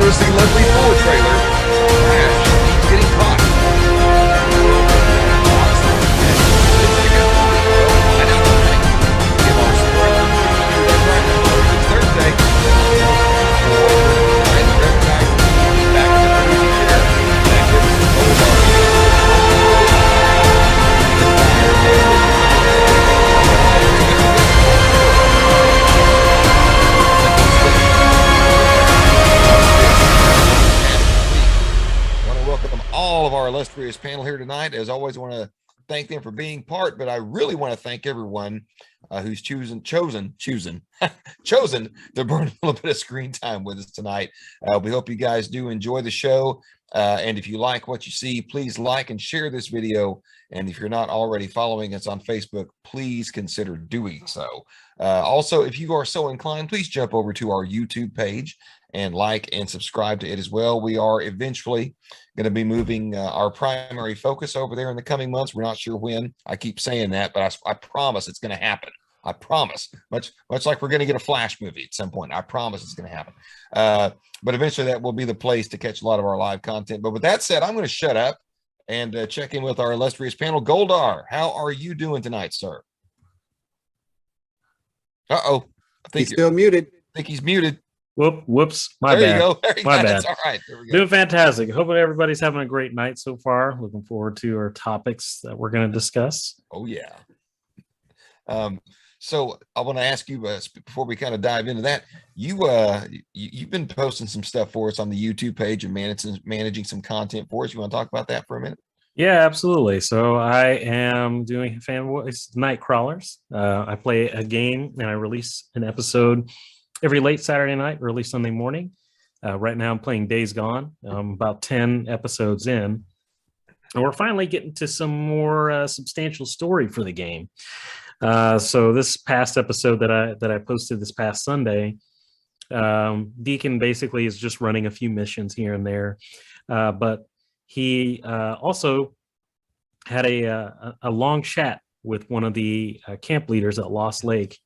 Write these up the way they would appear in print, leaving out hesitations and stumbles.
to see Leslie Thor trailer. Crash, he's getting caught. It's Thursday. Back in the crazy chair. All of our illustrious panel here tonight. As always, I want to thank them for being part, but I really want to thank everyone who's chosen to burn a little bit of screen time with us tonight. We hope you guys do enjoy the show. And if you like what you see, please like and share this video. And if you're not already following us on Facebook, please consider doing so. Also, if you are so inclined, please jump over to our YouTube page and like and subscribe to it as well. We are eventually going to be moving our primary focus over there in the coming months. We're not sure when. I keep saying that, but I promise it's going to happen. I promise. Much like we're going to get a Flash movie at some point. I promise it's going to happen. But eventually that will be the place to catch a lot of our live content. But with that said, I'm going to shut up and check in with our illustrious panel. Goldar, how are you doing tonight, sir? Uh-oh. I think he's still muted. I think he's muted. Whoops. My bad. There you go. There you My go. bad. That's all right. There we go. Doing fantastic. Hoping everybody's having a great night so far. Looking forward to our topics that we're going to discuss. Oh, yeah. So I want to ask you before we kind of dive into that, you've been posting some stuff for us on the YouTube page and managing some content for us. You want to talk about that for a minute? Yeah, absolutely. So I am doing Fan Voice Night Crawlers. I play a game and I release an episode every late Saturday night, early Sunday morning. Right now I'm playing Days Gone. I'm about 10 episodes in. And we're finally getting to some more substantial story for the game. So this past episode that I posted this past Sunday, Deacon basically is just running a few missions here and there. But he also had a long chat with one of the camp leaders at Lost Lake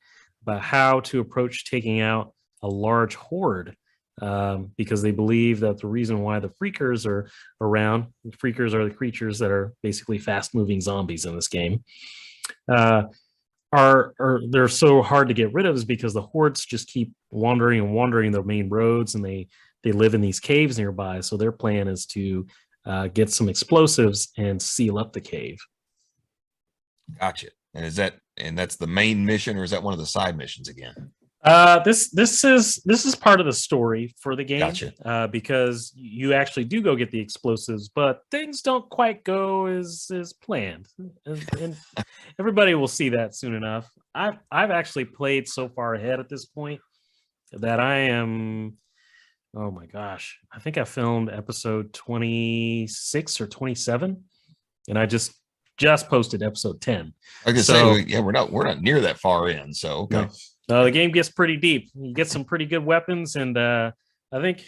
about how to approach taking out a large horde, because they believe that the reason why the Freakers are around, the Freakers are the creatures that are basically fast-moving zombies in this game, they're so hard to get rid of is because the hordes just keep wandering and wandering the main roads, and they live in these caves nearby. So their plan is to get some explosives and seal up the cave. Gotcha. And that's the main mission, or is that one of the side missions again? This is part of the story for the game. Gotcha. Because you actually do go get the explosives, but things don't quite go as planned. And everybody will see that soon enough. I've actually played so far ahead at this point that I am, oh my gosh, I think I filmed episode 26 or 27, and I just posted episode 10. I can say, yeah, we're not near that far in. So okay. The game gets pretty deep. You get some pretty good weapons, and I think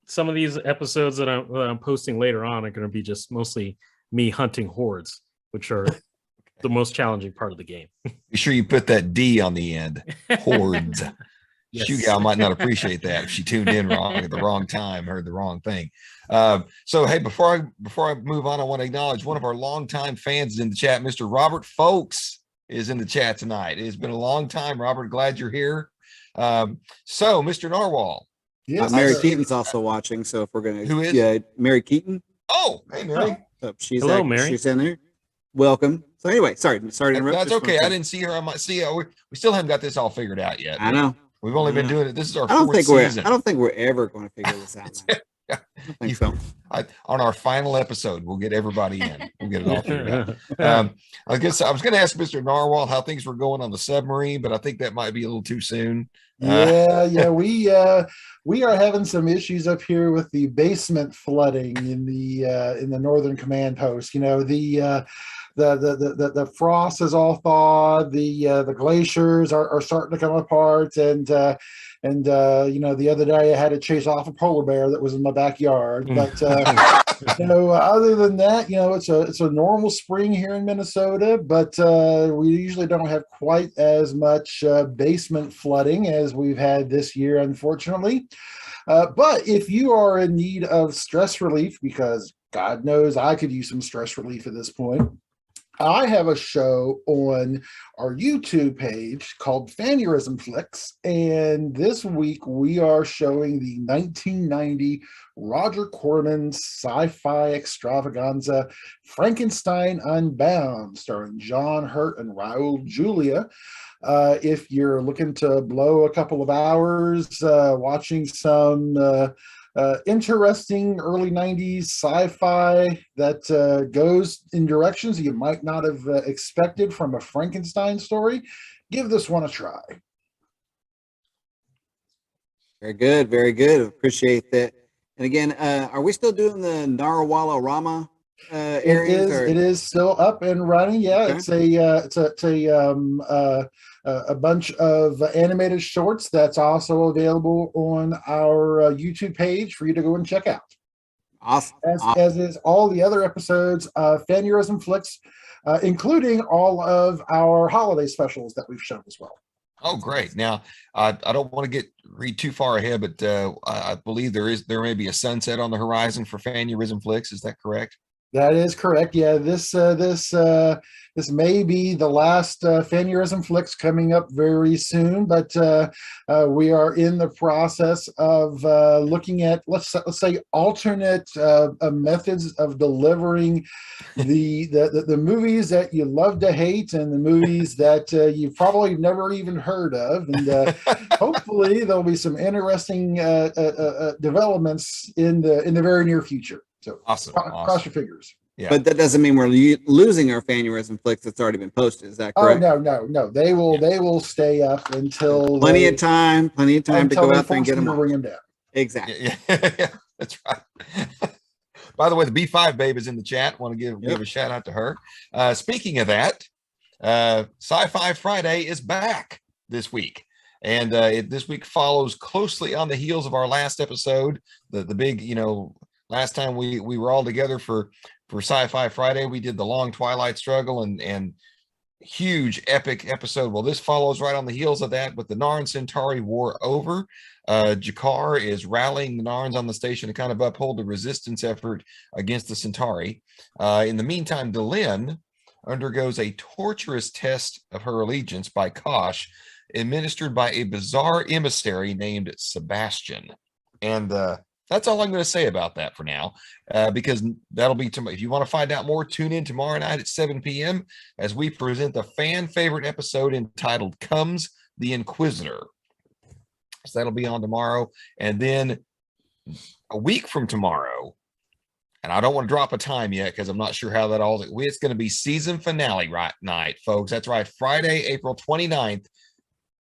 some of these episodes that I'm posting later on are going to be just mostly me hunting hordes, which are the most challenging part of the game. Be sure you put that D on the end. Hordes. Yes. Shoe gal might not appreciate that if she tuned in wrong at the wrong time, heard the wrong thing. So hey, before I move on, I want to acknowledge one of our longtime fans in the chat, Mr. Robert Folks is in the chat tonight. It's been a long time, Robert. Glad you're here. So Mr. Narwhal. Yes, Mary Keaton's also watching. So if we're gonna, who is? Yeah, Mary Keaton. Oh, hey Mary. Hello, Mary. She's in there. Welcome. So anyway, sorry to interrupt. That's okay. I didn't see her. I might see. We still haven't got this all figured out yet. I know. We've only been doing it. This is our fourth season. I don't think we're ever going to figure this out. Yeah. I think so. On our final episode, we'll get everybody in. We'll get it all figured out. I guess I was going to ask Mr. Narwhal how things were going on the submarine, but I think that might be a little too soon. Yeah, we are having some issues up here with the basement flooding in the northern command post. You know, the frost is all thawed. The glaciers are starting to come apart, and you know, the other day I had to chase off a polar bear that was in my backyard. But you know, other than that, you know, it's a normal spring here in Minnesota, but we usually don't have quite as much basement flooding as we've had this year, unfortunately. But if you are in need of stress relief, because God knows I could use some stress relief at this point, I have a show on our YouTube page called Fanurism Flicks, and this week we are showing the 1990 Roger Corman sci-fi extravaganza Frankenstein Unbound, starring John Hurt and Raul Julia. If you're looking to blow a couple of hours watching some interesting early 90s sci-fi that goes in directions you might not have expected from a Frankenstein story, give this one a try. Very good, very good. Appreciate that. And again, are we still doing the Narwhal Rama areas? It is still up and running. Yeah, Okay. a bunch of animated shorts that's also available on our YouTube page for you to go and check out. Awesome. As is all the other episodes of Fanurism Flicks, including all of our holiday specials that we've shown as well. Oh, great. Now, I don't want to read too far ahead, but I believe there may be a sunset on the horizon for Fanurism Flicks. Is that correct? That is correct. Yeah, this may be the last Fanurism Flicks coming up very soon, but we are in the process of looking at let's say alternate methods of delivering the movies that you love to hate and the movies that you've probably never even heard of, and hopefully there'll be some interesting developments in the very near future. So awesome. Cross your fingers. Yeah. But that doesn't mean we're losing our Fanurism Flicks that's already been posted. Is that correct? Oh no. They will stay up until plenty of time to go out there and get them bring them down. Exactly. Yeah, that's right. By the way, the B5 babe is in the chat. Want to give a shout out to her. Speaking of that, Sci-Fi Friday is back this week. And this week follows closely on the heels of our last episode, the big, last time we were all together for Sci-Fi Friday, we did the long Twilight struggle and huge epic episode. Well, this follows right on the heels of that with the Narn Centauri war over. Jakar is rallying the Narns on the station to kind of uphold the resistance effort against the Centauri. In the meantime, Delenn undergoes a torturous test of her allegiance by Kosh, administered by a bizarre emissary named Sebastian. And that's all I'm going to say about that for now, because that'll be tomorrow. If you want to find out more, tune in tomorrow night at 7 p.m. as we present the fan favorite episode entitled Comes the Inquisitor. So that'll be on tomorrow. And then a week from tomorrow, and I don't want to drop a time yet because I'm not sure how that all is. It's going to be season finale night, folks. That's right. Friday, April 29th.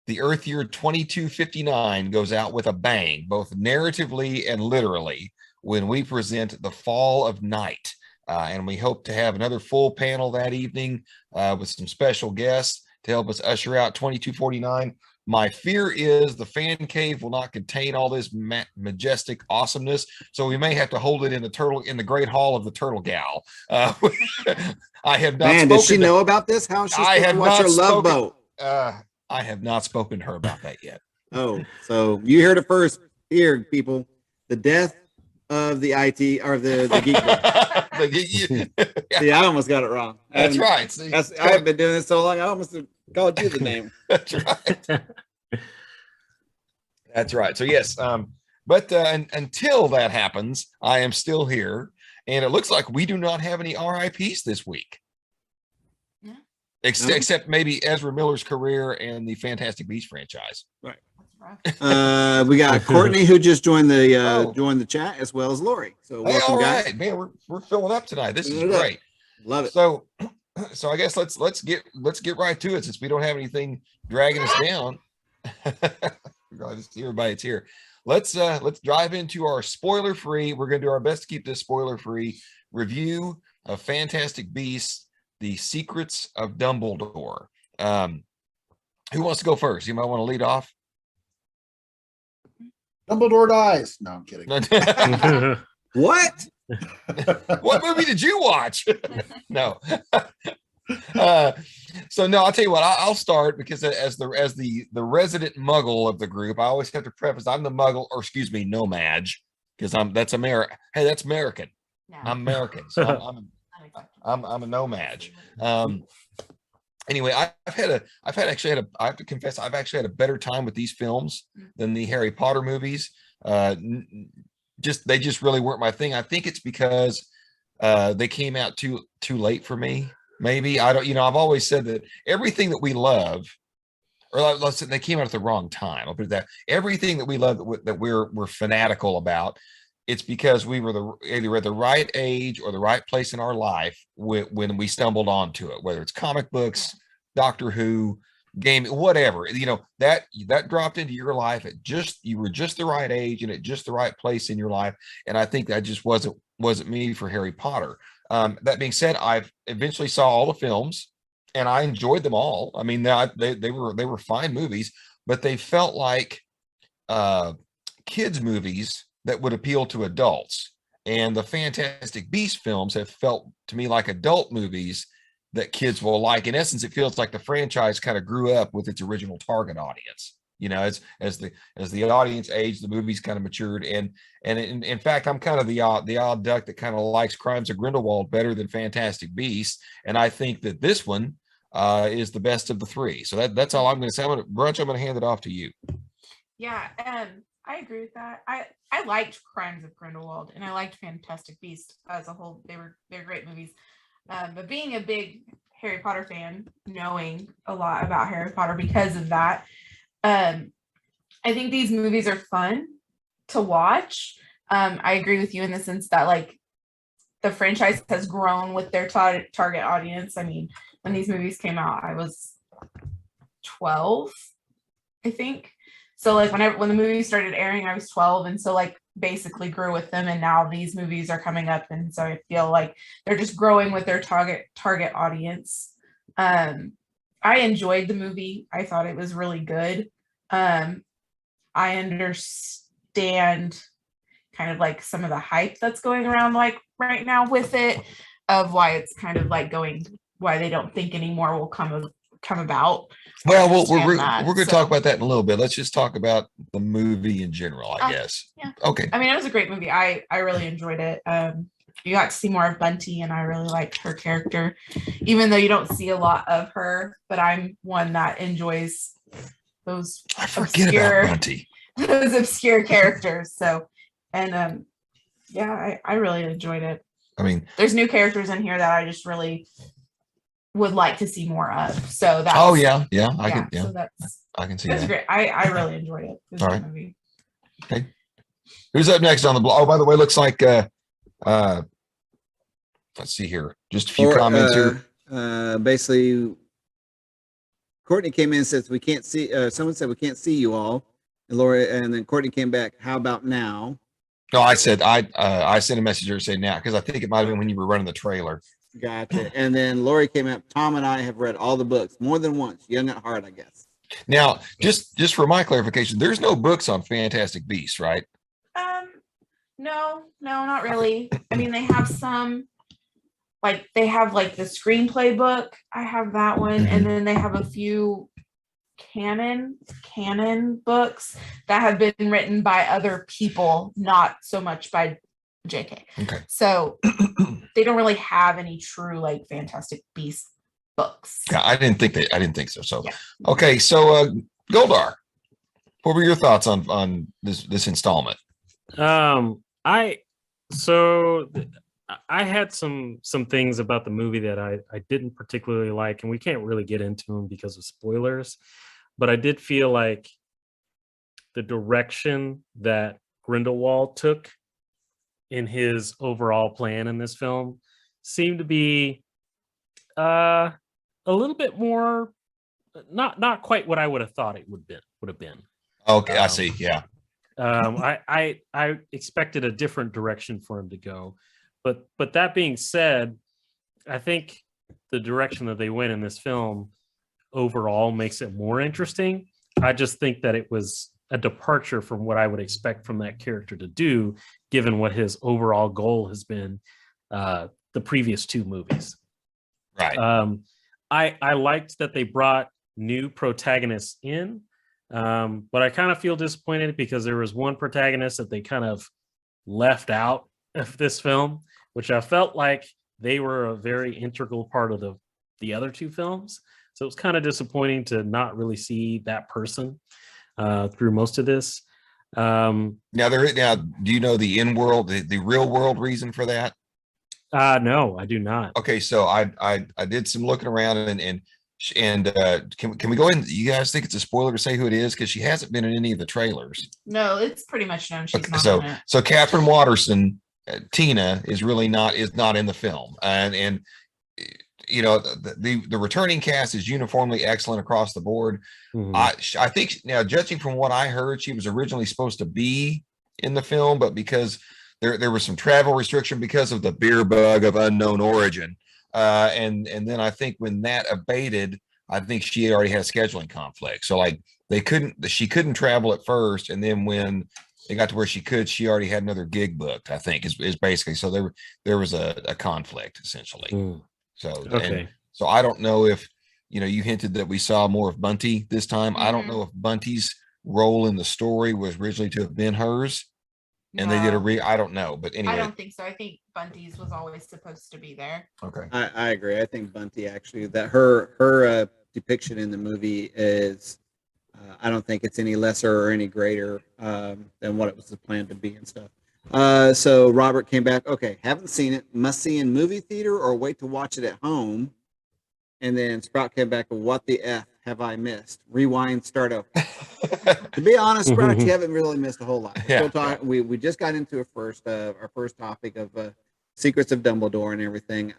The Earth year 2259 goes out with a bang, both narratively and literally, when we present The Fall of Night. And we hope to have another full panel that evening with some special guests to help us usher out 2249. My fear is the fan cave will not contain all this majestic awesomeness, so we may have to hold it in the Great Hall of the Turtle Gal. I have not. Man, does she know about this? How is she supposed to watch her Love Boat? I have not spoken to her about that yet. Oh, so you heard it first here, people. The death of the IT or the Geek. See, I almost got it wrong. That's right. See, I haven't been doing this so long. I almost called you the name. That's right. That's right. So yes, but until that happens, I am still here, and it looks like we do not have any RIPs this week. Except maybe Ezra Miller's career and the Fantastic Beasts franchise. Right. We got Courtney who just joined the chat, as well as Lori. So welcome, guys. Right, man, we're filling up tonight. This is great. Love it. So I guess let's get right to it since we don't have anything dragging us down. Everybody's here. Let's dive into our spoiler-free. We're going to do our best to keep this spoiler-free review of Fantastic Beasts: The Secrets of Dumbledore. Who wants to go first? You might want to lead off. Dumbledore dies. No, I'm kidding. What? What movie did you watch? No. So no, I'll tell you what. I'll start because as the resident Muggle of the group, I always have to preface I'm the Muggle, or excuse me, no Madge, because that's American. Hey, that's American. No. I'm American, so I'm a no Madge. Anyway, I have to confess, I've actually had a better time with these films than the Harry Potter movies. They just really weren't my thing. I think it's because they came out too late for me. Maybe I don't, I've always said that everything that we love, or let's say they came out at the wrong time. I'll put it that everything that we love that we're fanatical about, it's because we were either at the right age or the right place in our life when we stumbled onto it, whether it's comic books, Doctor Who, game, whatever, that dropped into your life you were just the right age and at just the right place in your life. And I think that just wasn't me for Harry Potter. That being said, I've eventually saw all the films and I enjoyed them all. I mean, they were fine movies, but they felt like kids movies that would appeal to adults. And the Fantastic Beast films have felt to me like adult movies that kids will like. In essence, it feels like the franchise kind of grew up with its original target audience. As the audience aged, the movies kind of matured, and in fact, I'm kind of the odd duck that kind of likes Crimes of Grindelwald better than Fantastic Beasts, and I think that this one is the best of the three. So that's all I'm going to say. Brunch, I'm going to hand it off to you. Yeah, I agree with that. I liked Crimes of Grindelwald and I liked Fantastic Beasts as a whole. They're great movies. But being a big Harry Potter fan, knowing a lot about Harry Potter because of that, I think these movies are fun to watch. I agree with you in the sense that like the franchise has grown with their target audience. I mean, when these movies came out, I was 12, I think. So like when the movie started airing, I was 12, and so like basically grew with them, and now these movies are coming up, and so I feel like they're just growing with their target audience. I enjoyed the movie. I thought it was really good. I understand kind of like some of the hype that's going around like right now with it, of why it's kind of like why they don't think anymore will come about. Well, we're going to talk about that in a little bit. Let's just talk about the movie in general, I guess. Yeah. Okay. I mean, it was a great movie. I really enjoyed it. You got to see more of Bunty, and I really liked her character, even though you don't see a lot of her. But I'm one that enjoys those about Bunty. Those obscure characters. So, and I really enjoyed it. I mean, there's new characters in here that I just really would like to see more of. So that's I can see that's that. great. I really enjoyed it. It was a good movie. Okay. Who's up next on the block? Oh, by the way, looks like let's see here. Just a few comments here. Basically, Courtney came in and says we can't see. Someone said we can't see you all, and Laura, and then Courtney came back. How about now? No, I said I sent a message here saying now, because I think it might have been when you were running the trailer. Gotcha. And then Lori came up. Tom and I have read all the books more than once. Young at heart, I guess. Now, just for my clarification, there's no books on Fantastic Beasts, right? No, not really. I mean, they have some, like they have like the screenplay book. I have that one, and then they have a few canon books that have been written by other people, not so much by JK. Okay. So they don't really have any true like Fantastic Beasts books. Yeah, I didn't think so. So yeah. Okay, so Goldar, what were your thoughts on this installment? I had some things about the movie that I didn't particularly like, and we can't really get into them because of spoilers, but I did feel like the direction that Grindelwald took in his overall plan in this film seemed to be a little bit more not quite what I would have thought it would have been. Okay, I see. Yeah. I expected a different direction for him to go, but that being said, I think the direction that they went in this film overall makes it more interesting. I just think that it was a departure from what I would expect from that character to do, given what his overall goal has been the previous two movies. Right. I liked that they brought new protagonists in, but I kind of feel disappointed because there was one protagonist that they kind of left out of this film, which I felt like they were a very integral part of the other two films. So it was kind of disappointing to not really see that person through most of this. Now, do you know the in-world, the real world reason for that? No, I do not. Okay, so I did some looking around and can we go in? You guys think it's a spoiler to say who it is? Because she hasn't been in any of the trailers. No, it's pretty much known she's not So in it. so Catherine Watterson, Tina is really not in the film, and you know the returning cast is uniformly excellent across the board. Mhm. I think now, judging from what I heard, she was originally supposed to be in the film, but because there was some travel restriction because of the beer bug of unknown origin, and then I think when that abated, I think she already had a scheduling conflict. So like she couldn't travel at first, and then when they got to where she could, she already had another gig booked. I think is basically, so there was a conflict essentially. Mm. So Okay. so I don't know if you hinted that we saw more of Bunty this time. I don't Mhm. know if Bunty's role in the story was originally to have been hers, and they did No, I don't know, but I anyway. don't think so. I think Bunty's was always supposed to be there. Okay. I agree. I think Bunty actually, that her depiction in the movie is, I don't think it's any lesser or any greater than what it was planned to be and stuff. So Robert came back. Okay, haven't seen it. Must see in movie theater or wait to watch it at home. And then Sprout came back. What the F have I missed? Rewind, start over. To be honest, Sprout, you haven't really missed a whole lot. We're still talking. We just got into our first topic of Secrets of Dumbledore and everything.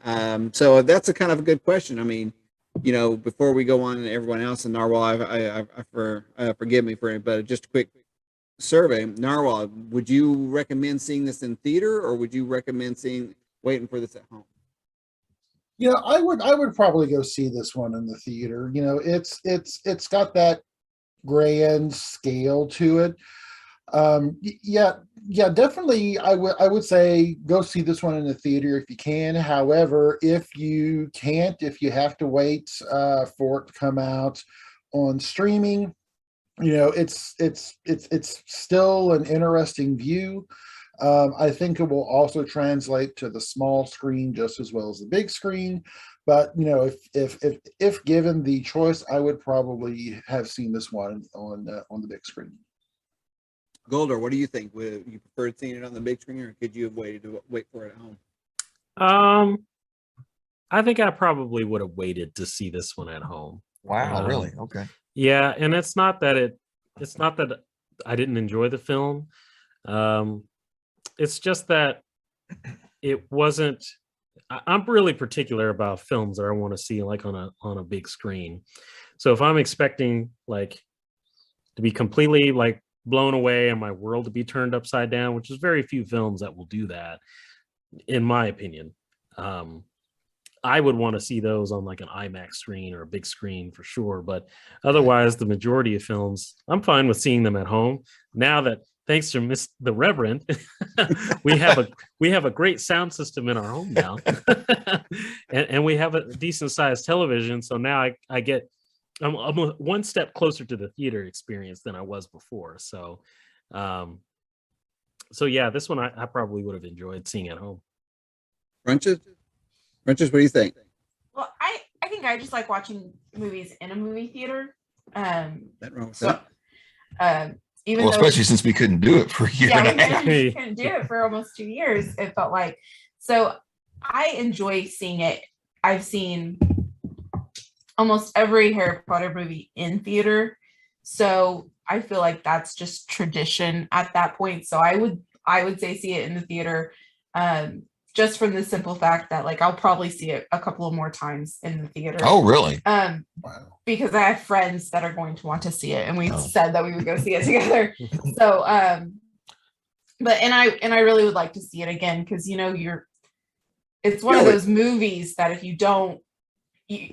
So that's a kind of a good question. I mean, before we go on and everyone else, and Narwhal, forgive me for it, but just a quick survey. Narwhal, would you recommend seeing this in theater, or would you recommend waiting for this at home? I would probably go see this one in the theater. It's got that grand scale to it. Yeah, definitely. I would say go see this one in the theater if you can. However, if you can't, if you have to wait for it to come out on streaming, it's still an interesting view. I think it will also translate to the small screen just as well as the big screen. But if given the choice, I would probably have seen this one on the big screen. Golder, what do you think? Would you prefer seeing it on the big screen, or could you have wait for it at home? I think I probably would have waited to see this one at home. Wow, really? Okay. Yeah, and it's not that I didn't enjoy the film. It's just that it wasn't. I'm really particular about films that I want to see like on a big screen. So if I'm expecting like to be completely like blown away and my world to be turned upside down, which is very few films that will do that, in my opinion, I would want to see those on like an IMAX screen or a big screen for sure. But otherwise, the majority of films, I'm fine with seeing them at home. Now that, thanks to the Reverend, we have a great sound system in our home now, and we have a decent sized television. So now I'm one step closer to the theater experience than I was before. So, yeah, this one I probably would have enjoyed seeing at home. Brunches, what do you think? Well, I think I just like watching movies in a movie theater. That wrong with that? Even especially since we couldn't do it for a year. Yeah, we couldn't do it for almost 2 years. It felt like. So I enjoy seeing it. I've seen almost every Harry Potter movie in theater, so I feel like that's just tradition at that point. So I would say see it in the theater, just from the simple fact that like I'll probably see it a couple of more times in the theater. Oh, really? Wow. Because I have friends that are going to want to see it, and we said that we would go see it together. So, but I really would like to see it again because it's one of those movies that if you don't.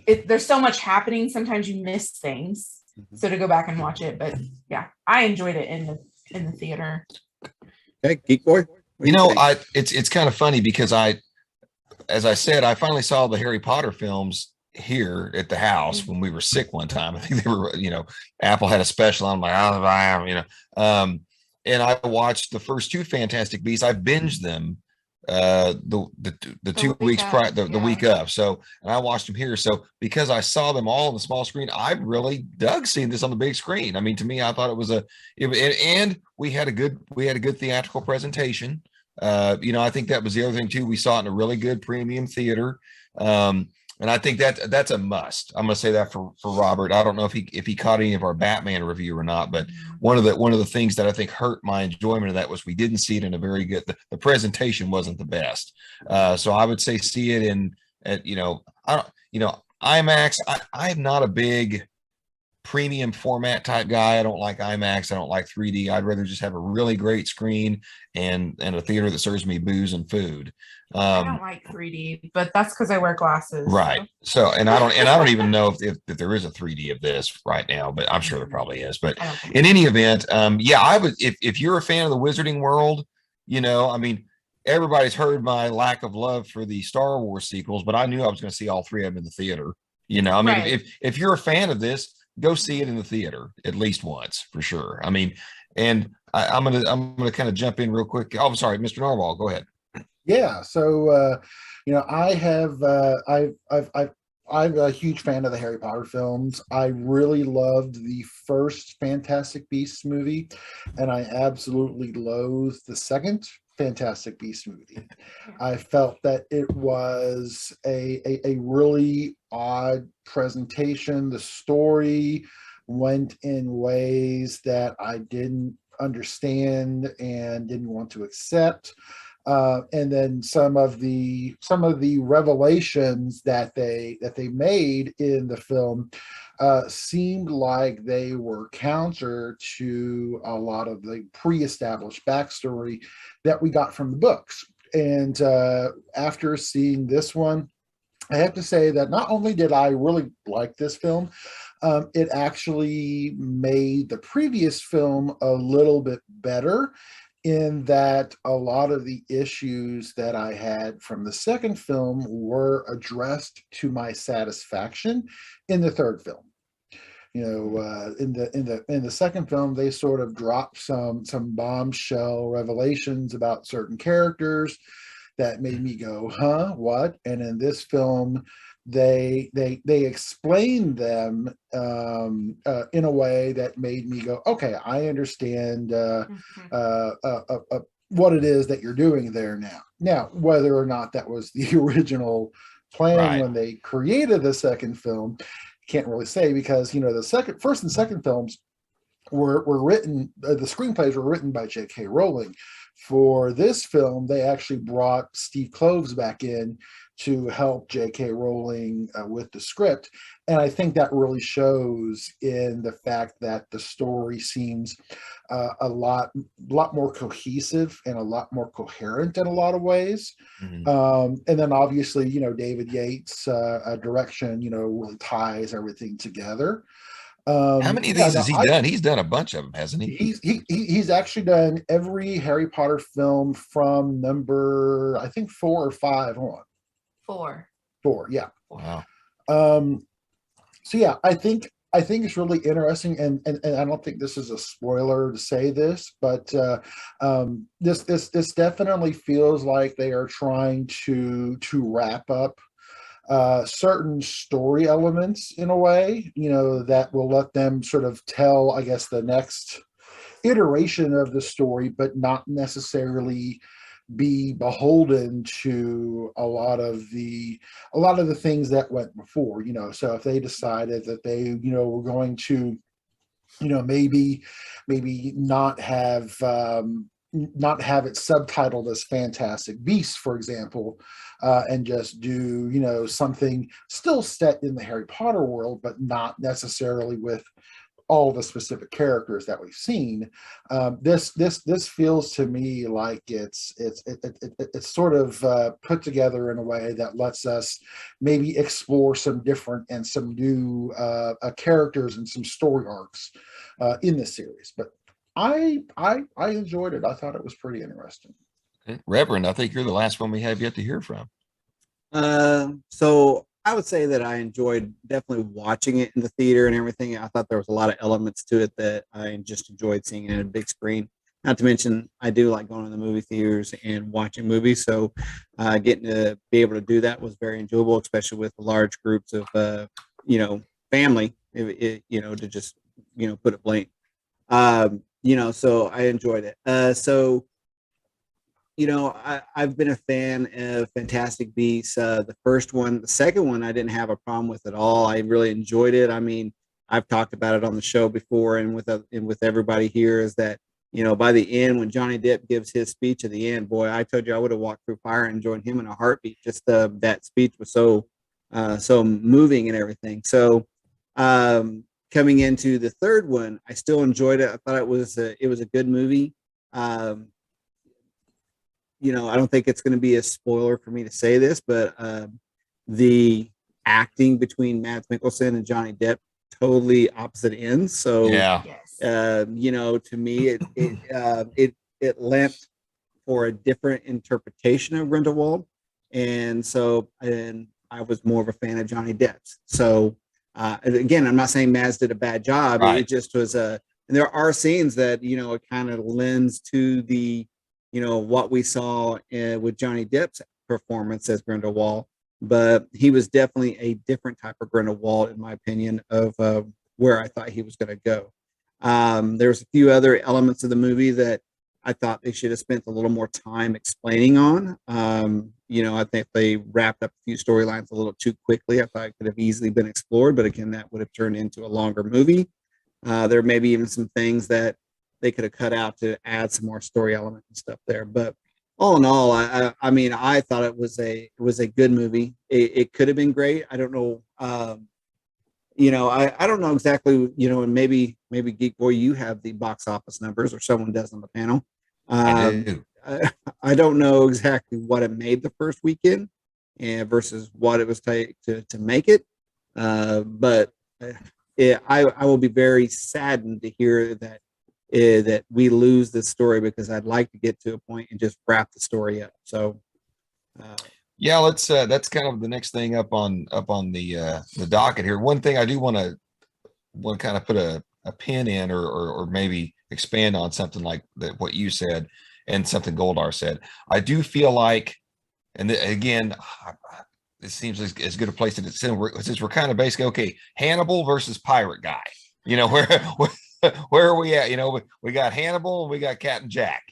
There's so much happening. Sometimes you miss things. So to go back and watch it, but yeah, I enjoyed it in the theater. Okay, Geek Boy. It's kind of funny because as I said, I finally saw the Harry Potter films here at the house when we were sick one time. I think they were, Apple had a special. I'm like, I'll buy them, and I watched the first two Fantastic Beasts. I binged them the 2 weeks prior, the week of. So, and I watched them here. So because I saw them all on the small screen, I really dug seeing this on the big screen. I mean, to me, I thought it was and we had a good theatrical presentation. I think that was the other thing too. We saw it in a really good premium theater. And I think that's a must. I'm going to say that for Robert. I don't know if he caught any of our Batman review or not, but one of the things that I think hurt my enjoyment of that was we didn't see it in a very good. The presentation wasn't the best. So I would say see it IMAX. I'm not a big premium format type guy. I don't like IMAX. I don't like 3D. I'd rather just have a really great screen and a theater that serves me booze and food. I don't like 3D, but that's because I wear glasses. Right. So, and I don't even know if there is a 3D of this right now, but I'm sure there probably is. But in any event, I would, if you're a fan of the Wizarding World, I mean, everybody's heard my lack of love for the Star Wars sequels, but I knew I was going to see all three of them in the theater. I mean, Right. if you're a fan of this, go see it in the theater at least once for sure. I mean, and I'm gonna kind of jump in real quick. Oh, I'm sorry, Mr. Narwhal, go ahead. Yeah, so I'm a huge fan of the Harry Potter films. I really loved the first Fantastic Beasts movie, and I absolutely loathed the second Fantastic Beasts movie. I felt that it was a really odd presentation. The story went in ways that I didn't understand and didn't want to accept. And then some of the revelations that they made in the film seemed like they were counter to a lot of the pre-established backstory that we got from the books. And after seeing this one, I have to say that not only did I really like this film, it actually made the previous film a little bit better, in that a lot of the issues that I had from the second film were addressed to my satisfaction in the third film. In the second film, they sort of dropped some bombshell revelations about certain characters that made me go, huh, what? And in this film, they explained them in a way that made me go, okay, I understand what it is that you're doing there now. Now, whether or not that was the original plan Right. when they created the second film, can't really say, because the first and second films were written, the screenplays were written by J.K. Rowling. For this film, they actually brought Steve Kloves back in to help J.K. Rowling with the script. And I think that really shows in the fact that the story seems a lot more cohesive and a lot more coherent in a lot of ways. Mhm. And then obviously, David Yates' direction, really ties everything together. How many of these has he done? He's done a bunch of them, hasn't he? He's actually done every Harry Potter film from number, I think, 4 or 5 on. 4, yeah. Wow. So yeah, I think it's really interesting, and I don't think this is a spoiler to say this, but this definitely feels like they are trying to wrap up certain story elements in a way, that will let them sort of tell, I guess, the next iteration of the story, but not necessarily be beholden to a lot of the things that went before. So if they decided that they were going to maybe not have it subtitled as Fantastic Beasts, for example, and just do something still set in the Harry Potter world, but not necessarily with all the specific characters that we've seen. This feels to me like it's sort of put together in a way that lets us maybe explore some different and some new characters and some story arcs in this series. But I enjoyed it. I thought it was pretty interesting. Okay. Reverend, I think you're the last one we have yet to hear from. So I would say that I enjoyed definitely watching it in the theater and everything. I thought there was a lot of elements to it that I just enjoyed seeing it in a big screen. Not to mention, I do like going to the movie theaters and watching movies. So getting to be able to do that was very enjoyable, especially with large groups of, family, to just, put it blank. So I enjoyed it. I've been a fan of Fantastic Beasts. The first one, the second one, I didn't have a problem with at all. I really enjoyed it. I mean, I've talked about it on the show before, and with everybody here, is that by the end when Johnny Depp gives his speech at the end, boy, I told you I would have walked through fire and joined him in a heartbeat. Just that speech was so moving and everything. So coming into the third one, I still enjoyed it. I thought it was a good movie. I don't think it's going to be a spoiler for me to say this, but the acting between Mads Mikkelsen and Johnny Depp totally opposite ends. So Yeah. Yes. to me, it lent for a different interpretation of Grindelwald, and I was more of a fan of Johnny Depp's. So again, I'm not saying Mads did a bad job. Right. It just was and there are scenes that it kind of lends to the what we saw with Johnny Depp's performance as Grindelwald, but he was definitely a different type of Grindelwald, in my opinion, of where I thought he was going to go. There's a few other elements of the movie that I thought they should have spent a little more time explaining on. I think they wrapped up a few storylines a little too quickly. I thought it could have easily been explored, but again, that would have turned into a longer movie. There may be even some things that they could have cut out to add some more story element and stuff there. But all in all, I thought it was a good movie. It could have been great. I don't know. I don't know exactly, and maybe Geek Boy, you have the box office numbers, or someone does on the panel. I do. I don't know exactly what it made the first weekend versus what it was to make it. But I will be very saddened to hear that that we lose this story, because I'd like to get to a point and just wrap the story up. So Yeah, let's that's kind of the next thing up on the docket here. One thing I do want to kind of put a pin in, or maybe expand on something like that, what you said and something Goldar said. I do feel like, and again, this seems as good a place to sit, since we're kind of basically, okay, Hannibal versus pirate guy. Where are we at? We got Hannibal and we got Captain Jack.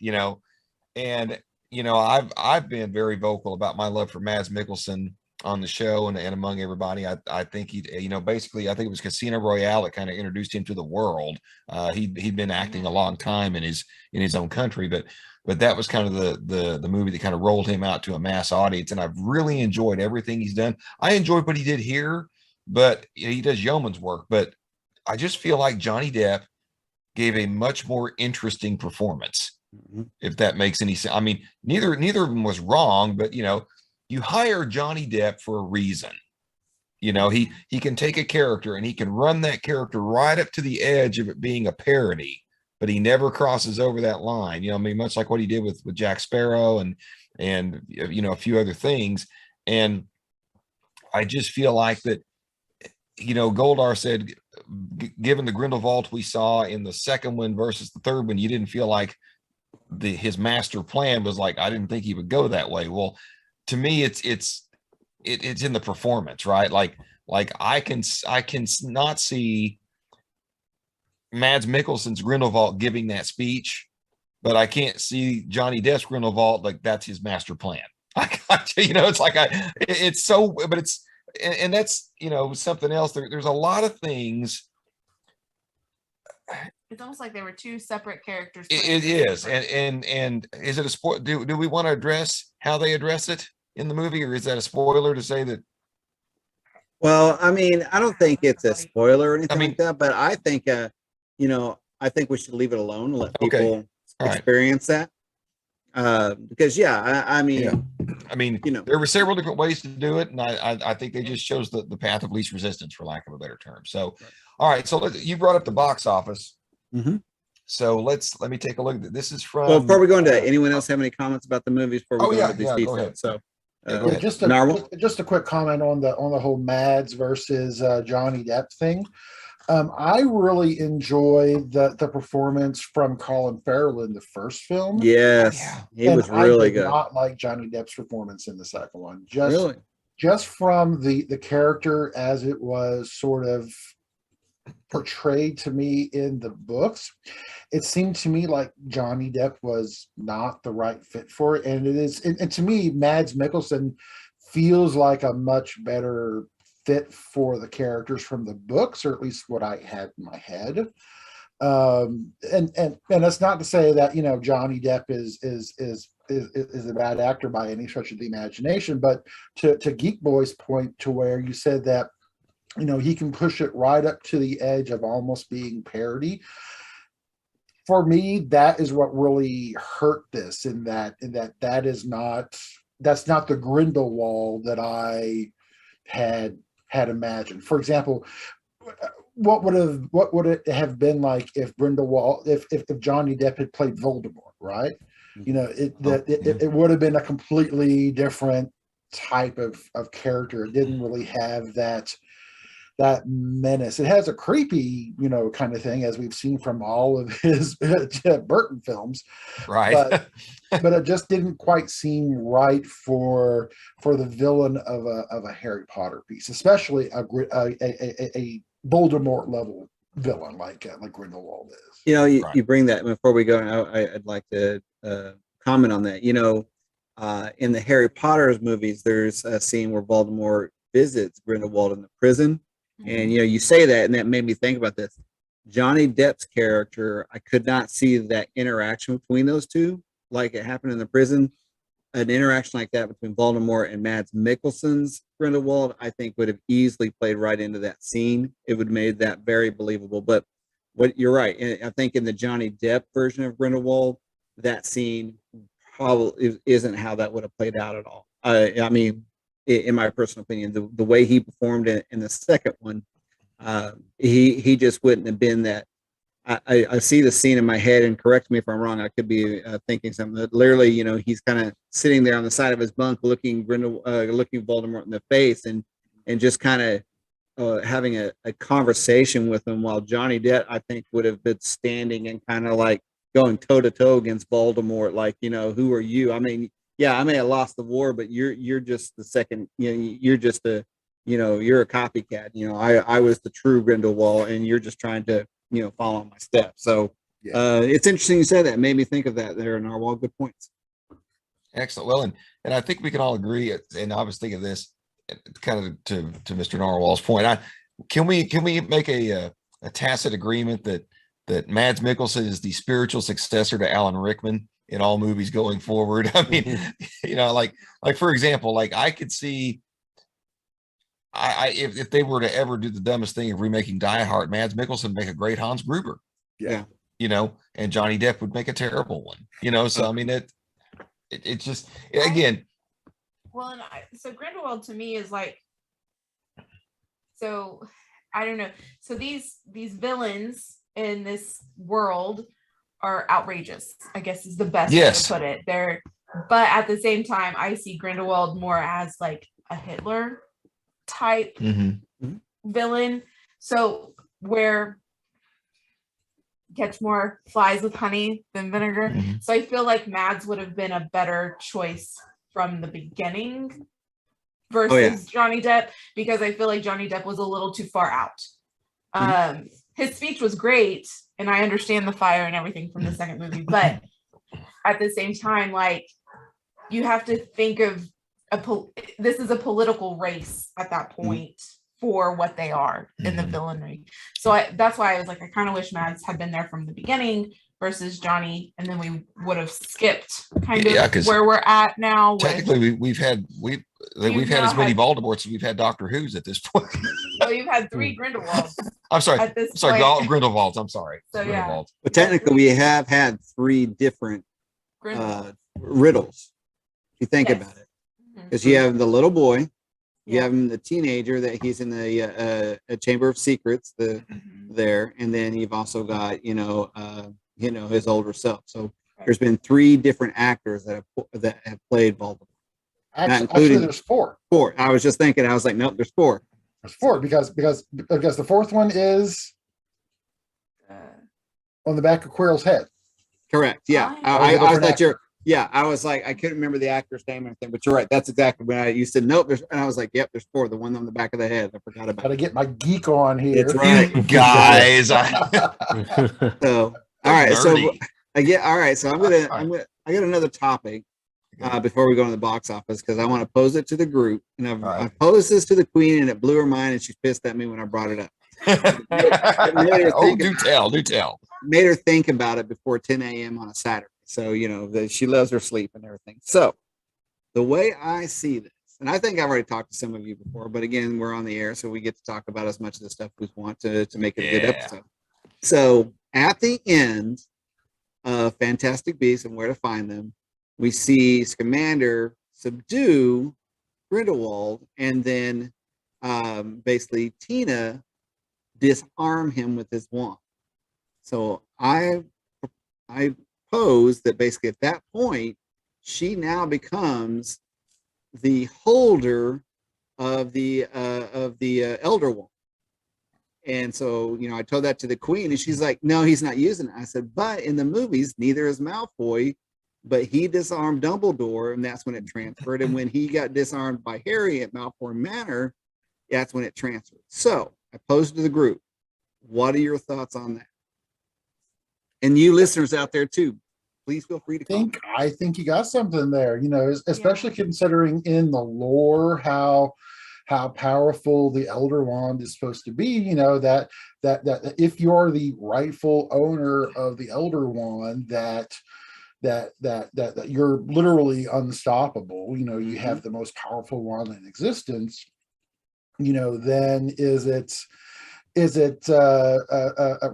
And I've been very vocal about my love for Mads Mikkelsen on the show and among everybody. I think he, basically, I think it was Casino Royale that kind of introduced him to the world. He'd been acting a long time in his own country, but that was kind of the movie that kind of rolled him out to a mass audience. And I've really enjoyed everything he's done. I enjoyed what he did here, but he does yeoman's work. But I just feel like Johnny Depp gave a much more interesting performance. Mm-hmm. If that makes any sense. I mean, neither of them was wrong, but you hire Johnny Depp for a reason. He can take a character and he can run that character right up to the edge of it being a parody, but he never crosses over that line. Much like what he did with Jack Sparrow and a few other things. And I just feel like that, Goldar said, given the Grindelwald we saw in the second one versus the third one, you didn't feel like his master plan was like, I didn't think he would go that way. Well, to me, it's in the performance, right? Like I can not see Mads Mikkelsen's Grindelwald giving that speech, but I can't see Johnny Depp's Grindelwald like that's his master plan. It's like it's so, but it's. And that's something else. There's a lot of things. It's almost like they were two separate characters. It is, and is it a spoil? Do we want to address how they address it in the movie, or is that a spoiler to say that? Well, I mean, I don't think it's a spoiler or anything like that, but I think I think we should leave it alone and let people experience that. Because I mean, there were several different ways to do it, and I think they just chose the path of least resistance, for lack of a better term. So, all right. So you brought up the box office. Mm-hmm. So let me take a look at this. This is from. Well, before we go into anyone else have any comments about the movies before we go into these details? Go ahead. So, go ahead. Narwhal? just a quick comment on the whole Mads versus Johnny Depp thing. I really enjoyed the performance from Colin Farrell in the first film. Yes, Yeah. he was really I did good. not like Johnny Depp's performance in the second one. Really? Just from the character as it was sort of portrayed to me in the books, it seemed to me like Johnny Depp was not the right fit for it. And it is, and to me, Mads Mikkelsen feels like a much better fit for the characters from the books, or at least what I had in my head. And that's not to say that, you know, Johnny Depp is a bad actor by any stretch of the imagination, but to Geek Boy's point, to where you said that, you know, he can push it right up to the edge of almost being parody. For me, that is what really hurt this, in that that's not the Grindelwald that I had imagined. For example, what would it have been like if Grindelwald, if Johnny Depp had played Voldemort, right? You know, it would have been a completely different type of character. It didn't really have that menace. It has a creepy, you know, kind of thing, as we've seen from all of his Burton films, Right. but it just didn't quite seem right for the villain of a Harry Potter piece, especially a Voldemort level villain like Grindelwald is. You know, Right. you bring that before we go. I'd like to comment on that. You know, in the Harry Potter's movies, there's a scene where Voldemort visits Grindelwald in the prison, and you know, you say that, and that made me think about this. Johnny Depp's character, I could not see that interaction between those two, like it happened in the prison. An interaction like that between Voldemort and Mads Mikkelsen's Grindelwald, I think, would have easily played right into that scene. It would have made that very believable. But what you're right, and I think in the Johnny Depp version of Grindelwald, that scene probably isn't how that would have played out at all. I mean, in my personal opinion, the way he performed in the second one, he just wouldn't have been that. I see the scene in my head, and correct me if I'm wrong. I could be thinking something that literally, you know, he's kind of sitting there on the side of his bunk, looking Voldemort in the face, and just kind of having a conversation with him, while Johnny Depp, I think, would have been standing and kind of like going toe to toe against Voldemort, like, you know, who are you? I mean, yeah, I may have lost the war, but you're just the second. You know, you're just you're a copycat. You know, I was the true Grindelwald, and you're just trying to, you know, follow my steps. So it's interesting you said that. It made me think of that there, Narwhal. Good points. Excellent. Well, and I think we can all agree, and I was thinking of this kind of to Mr. Narwhal's point. Can we make a tacit agreement that Mads Mikkelsen is the spiritual successor to Alan Rickman in all movies going forward? I mean, you know, like for example, like I could see, if they were to ever do the dumbest thing of remaking Die Hard, Mads Mikkelsen would make a great Hans Gruber. Yeah. You know, and Johnny Depp would make a terrible one. You know, so I mean, it just, again. Well, and so Grindelwald to me is like, so I don't know. So these villains in this world are outrageous, I guess is the best way to put it. But at the same time, I see Grindelwald more as like a Hitler type villain. So where catch more flies with honey than vinegar. So I feel like Mads would have been a better choice from the beginning versus Johnny Depp, because I feel like Johnny Depp was a little too far out. His speech was great, and I understand the fire and everything from the second movie, but at the same time, like, you have to think of this is a political race at that point for what they are in the villainry. So that's why I was like, I kind of wish Mads had been there from the beginning versus Johnny, and then we would have skipped kind of where we're at now. Technically, we've had as many Voldemorts as we've had Doctor Who's at this point. Well, you've had 3 Grindelwalds. I'm sorry. Grindelwalds. I'm sorry. So Grindelwalds. But technically, we have had 3 different riddles. If you think about it, because you have the little boy, you have him, the teenager that he's in the Chamber of Secrets, there, and then you've also got his older self. So there's been 3 different actors that have played Voldemort. Actually, there's four. Four. I was just thinking. I was like, nope, there's four. There's four because the fourth one is on the back of Quirrell's head. Correct. Yeah. I thought you're. Yeah, I was like, I couldn't remember the actor's name or anything, but you're right. That's exactly when you said nope. And I was like, yep, there's four. The one on the back of the head. I forgot about. Gotta get my geek on here. That's right, guys. So, all right. So I get. All right. So I got another topic before we go to the box office because I want to pose it to the group, and I posed this to the Queen, and it blew her mind, and she's pissed at me when I brought it up. Do tell. Made her think about it before 10 a.m. on a Saturday. So, she loves her sleep and everything. So the way I see this, and I think I've already talked to some of you before, but again, we're on the air, so we get to talk about as much of the stuff we want to make it a good episode. So at the end of Fantastic Beasts and Where to Find Them, we see Scamander subdue Grindelwald, and then basically Tina disarm him with his wand. So I pose that basically at that point she now becomes the holder of the elder wand. And so I told that to the Queen, and she's like, no, he's not using it. I said, but in the movies neither is Malfoy, but he disarmed Dumbledore, and that's when it transferred. And when he got disarmed by Harry at Malfoy Manor, that's when it transferred. So I posed to the group, what are your thoughts on that? And you listeners out there too, please feel free to comment. I think you got something there, especially considering in the lore how powerful the Elder Wand is supposed to be, that if you're the rightful owner of the Elder Wand, that you're literally unstoppable, you have the most powerful wand in existence, then is it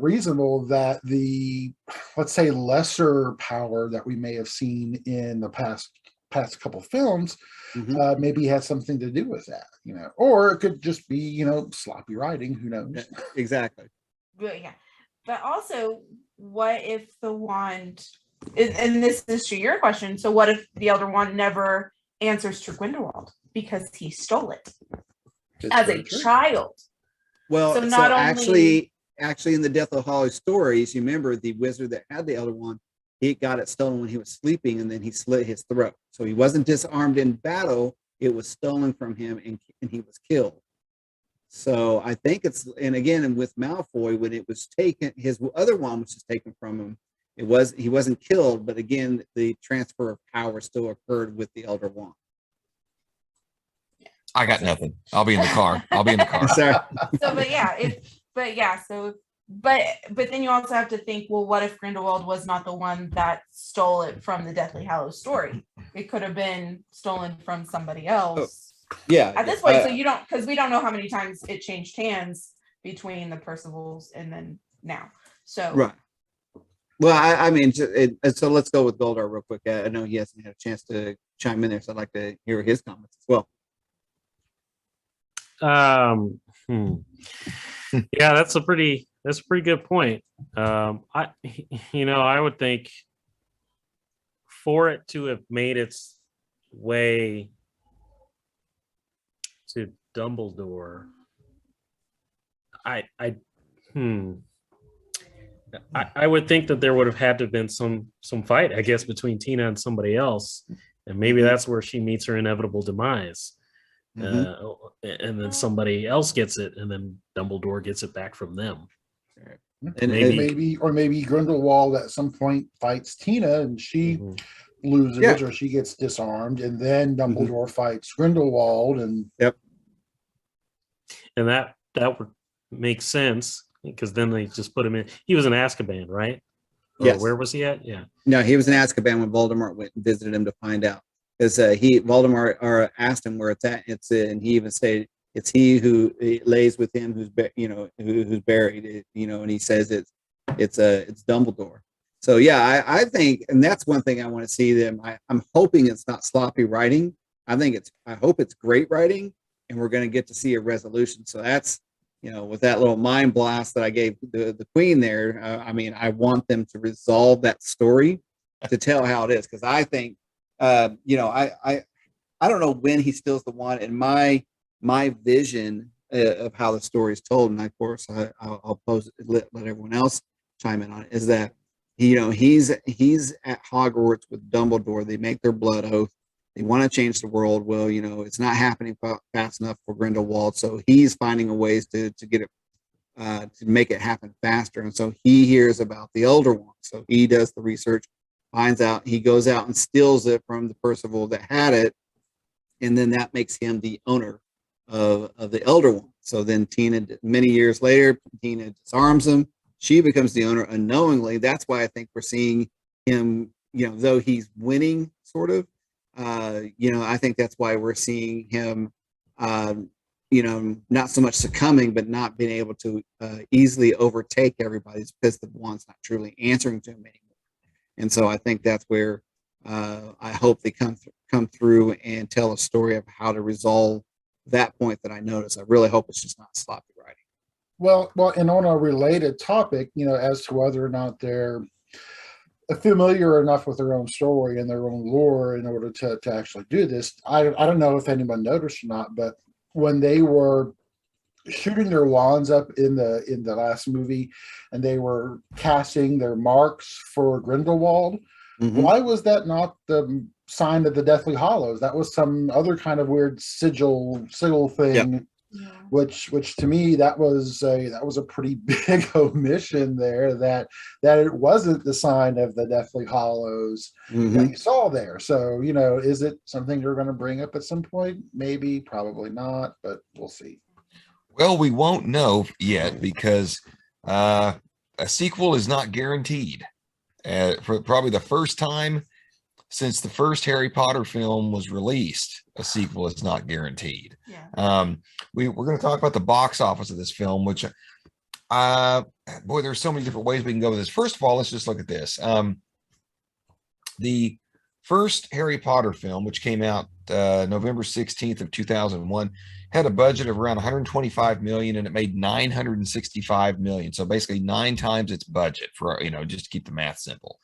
reasonable that the, let's say, lesser power that we may have seen in the past couple films maybe has something to do with that, or it could just be, sloppy writing, who knows? Exactly. But also, what if the wand, and this is to your question, so what if the Elder Wand never answers to Grindelwald because he stole it as a child? Well, so actually in the Death of Hollow stories, you remember the wizard that had the Elder Wand, he got it stolen when he was sleeping, and then he slit his throat. So he wasn't disarmed in battle, it was stolen from him, and he was killed. So I think and with Malfoy, when it was taken, his other wand was just taken from him. He wasn't killed, but again, the transfer of power still occurred with the Elder Wand. I got nothing. I'll be in the car. Sorry. But then you also have to think, well, what if Grindelwald was not the one that stole it from the Deathly Hallows story? It could have been stolen from somebody else. Yeah. At this point, so you don't, because we don't know how many times it changed hands between the Percivals and then now. So right. Well, so let's go with Goldar real quick. I know he hasn't had a chance to chime in there, so I'd like to hear his comments as well. Yeah, that's a pretty good point. I would think for it to have made its way to Dumbledore, I would think that there would have had to have been some fight, I guess, between Tina and somebody else, and maybe that's where she meets her inevitable demise. And then somebody else gets it, and then Dumbledore gets it back from them. And maybe Grindelwald at some point fights Tina, and she loses, or she gets disarmed, and then Dumbledore fights Grindelwald, and and that would make sense because then they just put him in. He was in Azkaban, right? Yes. Where was he at? Yeah. No, he was in Azkaban when Voldemort went and visited him to find out. Because Voldemort asked him where it's at. And he even said it's he who lays with him who's buried. And he says it's Dumbledore. So yeah, I think, and that's one thing I want to see them. I'm hoping it's not sloppy writing. I hope it's great writing, and we're going to get to see a resolution. So that's, with that little mind blast that I gave the Queen there. I want them to resolve that story to tell how it is, because I think. I don't know when he steals the wand. And my vision of how the story is told, and of course I'll post it, let everyone else chime in on it, is that he's at Hogwarts with Dumbledore. They make their blood oath. They want to change the world. Well, it's not happening fast enough for Grindelwald, so he's finding a ways to get it to make it happen faster. And so he hears about the Elder Wand. So he does the research, finds out, he goes out and steals it from the Percival that had it, and then that makes him the owner of the Elder Wand. So then Tina, many years later, Tina disarms him. She becomes the owner unknowingly. That's why I think we're seeing him, though he's winning, sort of. I think that's why we're seeing him, not so much succumbing, but not being able to easily overtake everybody because the wand's not truly answering to him anymore. And so I think that's where I hope they come through and tell a story of how to resolve that point that I noticed. I really hope it's just not sloppy writing. Well, and on a related topic, as to whether or not they're familiar enough with their own story and their own lore in order to actually do this. I don't know if anyone noticed or not, but when they were shooting their wands up in the last movie and they were casting their marks for Grindelwald, why was that not the sign of the Deathly Hallows? That was some other kind of weird sigil thing. Yep. Yeah. Which to me that was a pretty big omission there, that it wasn't the sign of the Deathly Hallows that you saw there. So is it something you're going to bring up at some point? Maybe, probably not, but we'll see. Well, we won't know yet because a sequel is not guaranteed. For probably the first time since the first Harry Potter film was released, a sequel is not guaranteed. Yeah. We're going to talk about the box office of this film, which, there's so many different ways we can go with this. First of all, let's just look at this. The first Harry Potter film, which came out November 16th of 2001, had a budget of around 125 million, and it made 965 million. So basically 9 times its budget, for just to keep the math simple.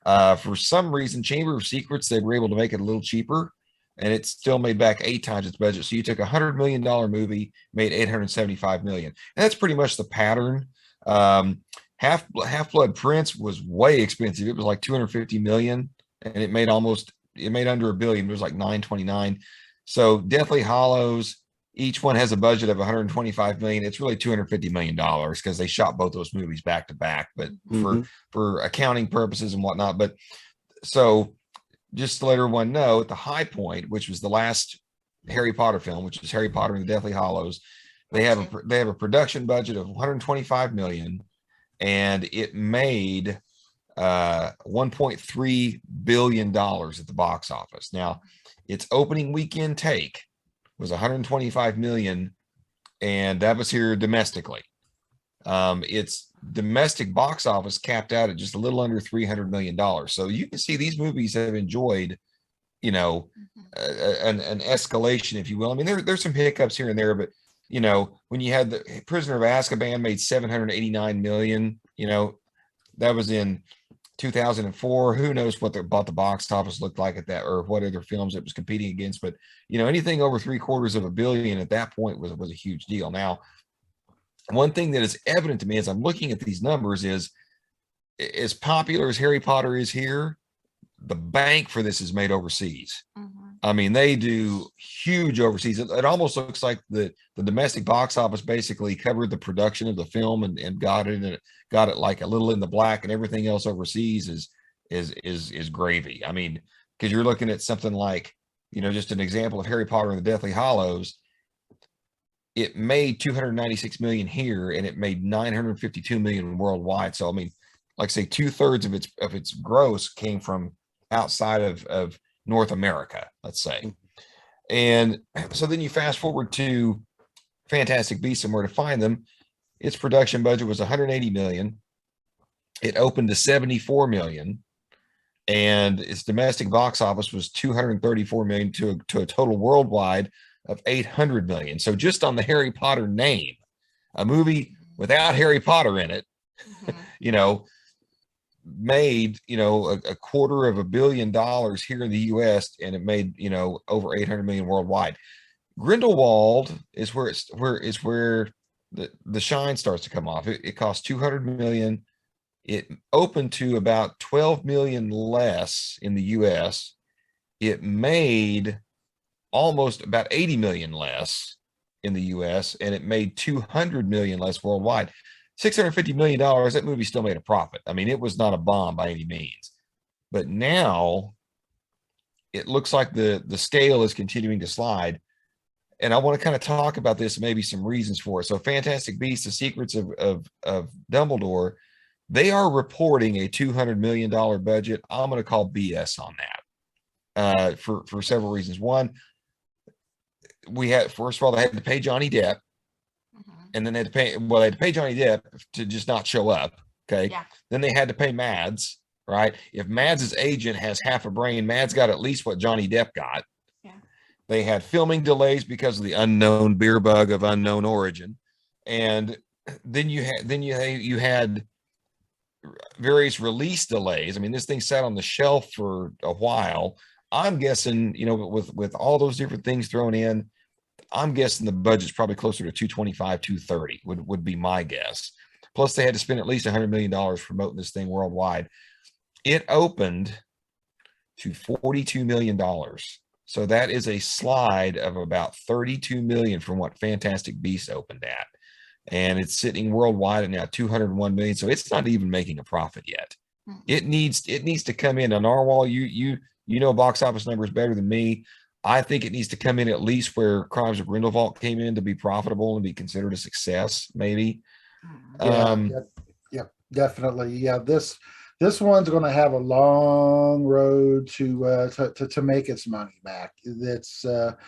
For some reason, Chamber of Secrets, they were able to make it a little cheaper, and it still made back 8 times its budget. So you took $100 million movie, made 875 million. And that's pretty much the pattern. Half-Blood Prince was way expensive. It was like 250 million, and it made under $1 billion. It was like 929. So Deathly Hallows, each one has a budget of 125 million. It's really $250 million because they shot both those movies back to back, but for accounting purposes and whatnot. But so just to let everyone know, at the high point, which was the last Harry Potter film, which is Harry Potter and the Deathly Hallows, they have a production budget of 125 million, and it made $1.3 billion at the box office. Now, its opening weekend take was 125 million, and that was here domestically. Its domestic box office capped out at just a little under $300 million. So you can see these movies have enjoyed, an escalation, if you will. I mean, there's some hiccups here and there, but when you had the Prisoner of Azkaban made 789 million, that was in 2004. Who knows what the box office looked like at that, or what other films it was competing against. But anything over $750 million at that point was a huge deal. Now, one thing that is evident to me as I'm looking at these numbers is, as popular as Harry Potter is here, the bank for this is made overseas. I mean, they do huge overseas. It almost looks like the domestic box office basically covered the production of the film and got it, and it got it like a little in the black, and everything else overseas is gravy. I mean, because you're looking at something like, just an example of Harry Potter and the Deathly Hallows. It made 296 million here, and it made 952 million worldwide. So I mean, like I say, 2/3 of its gross came from outside of North America, let's say. And so then you fast forward to Fantastic Beasts and Where to Find Them. Its production budget was 180 million. It opened to 74 million, and its domestic box office was 234 million to a total worldwide of 800 million. So just on the Harry Potter name, a movie without Harry Potter in it, made, a quarter of $1 billion here in the US, and it made, over 800 million worldwide. Grindelwald is where the shine starts to come off. It cost 200 million. It opened to about 12 million less in the US. It made almost about 80 million less in the US, and it made 200 million less worldwide. $650 million, that movie still made a profit. I mean, it was not a bomb by any means. But now it looks like the scale is continuing to slide. And I want to kind of talk about this, maybe some reasons for it. So Fantastic Beasts, The Secrets of Dumbledore, they are reporting a $200 million budget. I'm going to call BS on that for several reasons. One, first of all, they had to pay Johnny Depp. And then they had to pay Johnny Depp to just not show up. Okay. Yeah. Then they had to pay Mads, right? If Mads' agent has half a brain, Mads got at least what Johnny Depp got. Yeah. They had filming delays because of the unknown beer bug of unknown origin. And then you had various release delays. I mean, this thing sat on the shelf for a while. I'm guessing, with all those different things thrown in, I'm guessing the budget's probably closer to 225, 230 would be my guess. Plus, they had to spend at least $100 million promoting this thing worldwide. It opened to $42 million. So that is a slide of about 32 million from what Fantastic Beasts opened at. And it's sitting worldwide at now 201 million. So it's not even making a profit yet. It needs to come in. On Narwhal, you box office numbers better than me. I think it needs to come in at least where Crimes of Grindelwald came in to be profitable and be considered a success, maybe. Yeah, definitely. Yeah, this one's going to have a long road to make its money back. It's not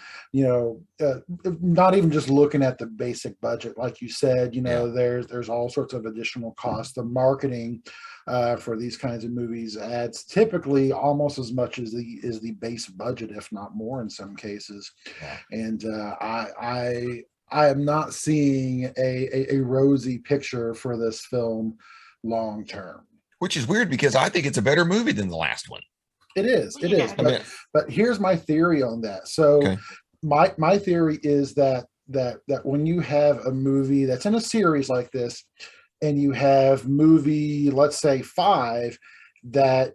even just looking at the basic budget, like you said. There's all sorts of additional costs. The marketing for these kinds of movies adds typically almost as much as the base budget, if not more in some cases. Yeah. And I am not seeing a rosy picture for this film long term. Which is weird because I think it's a better movie than the last one. It is. Yeah. But here's my theory on that. So Okay. my theory is that when you have a movie that's in a series like this, and you have movie, let's say 5, that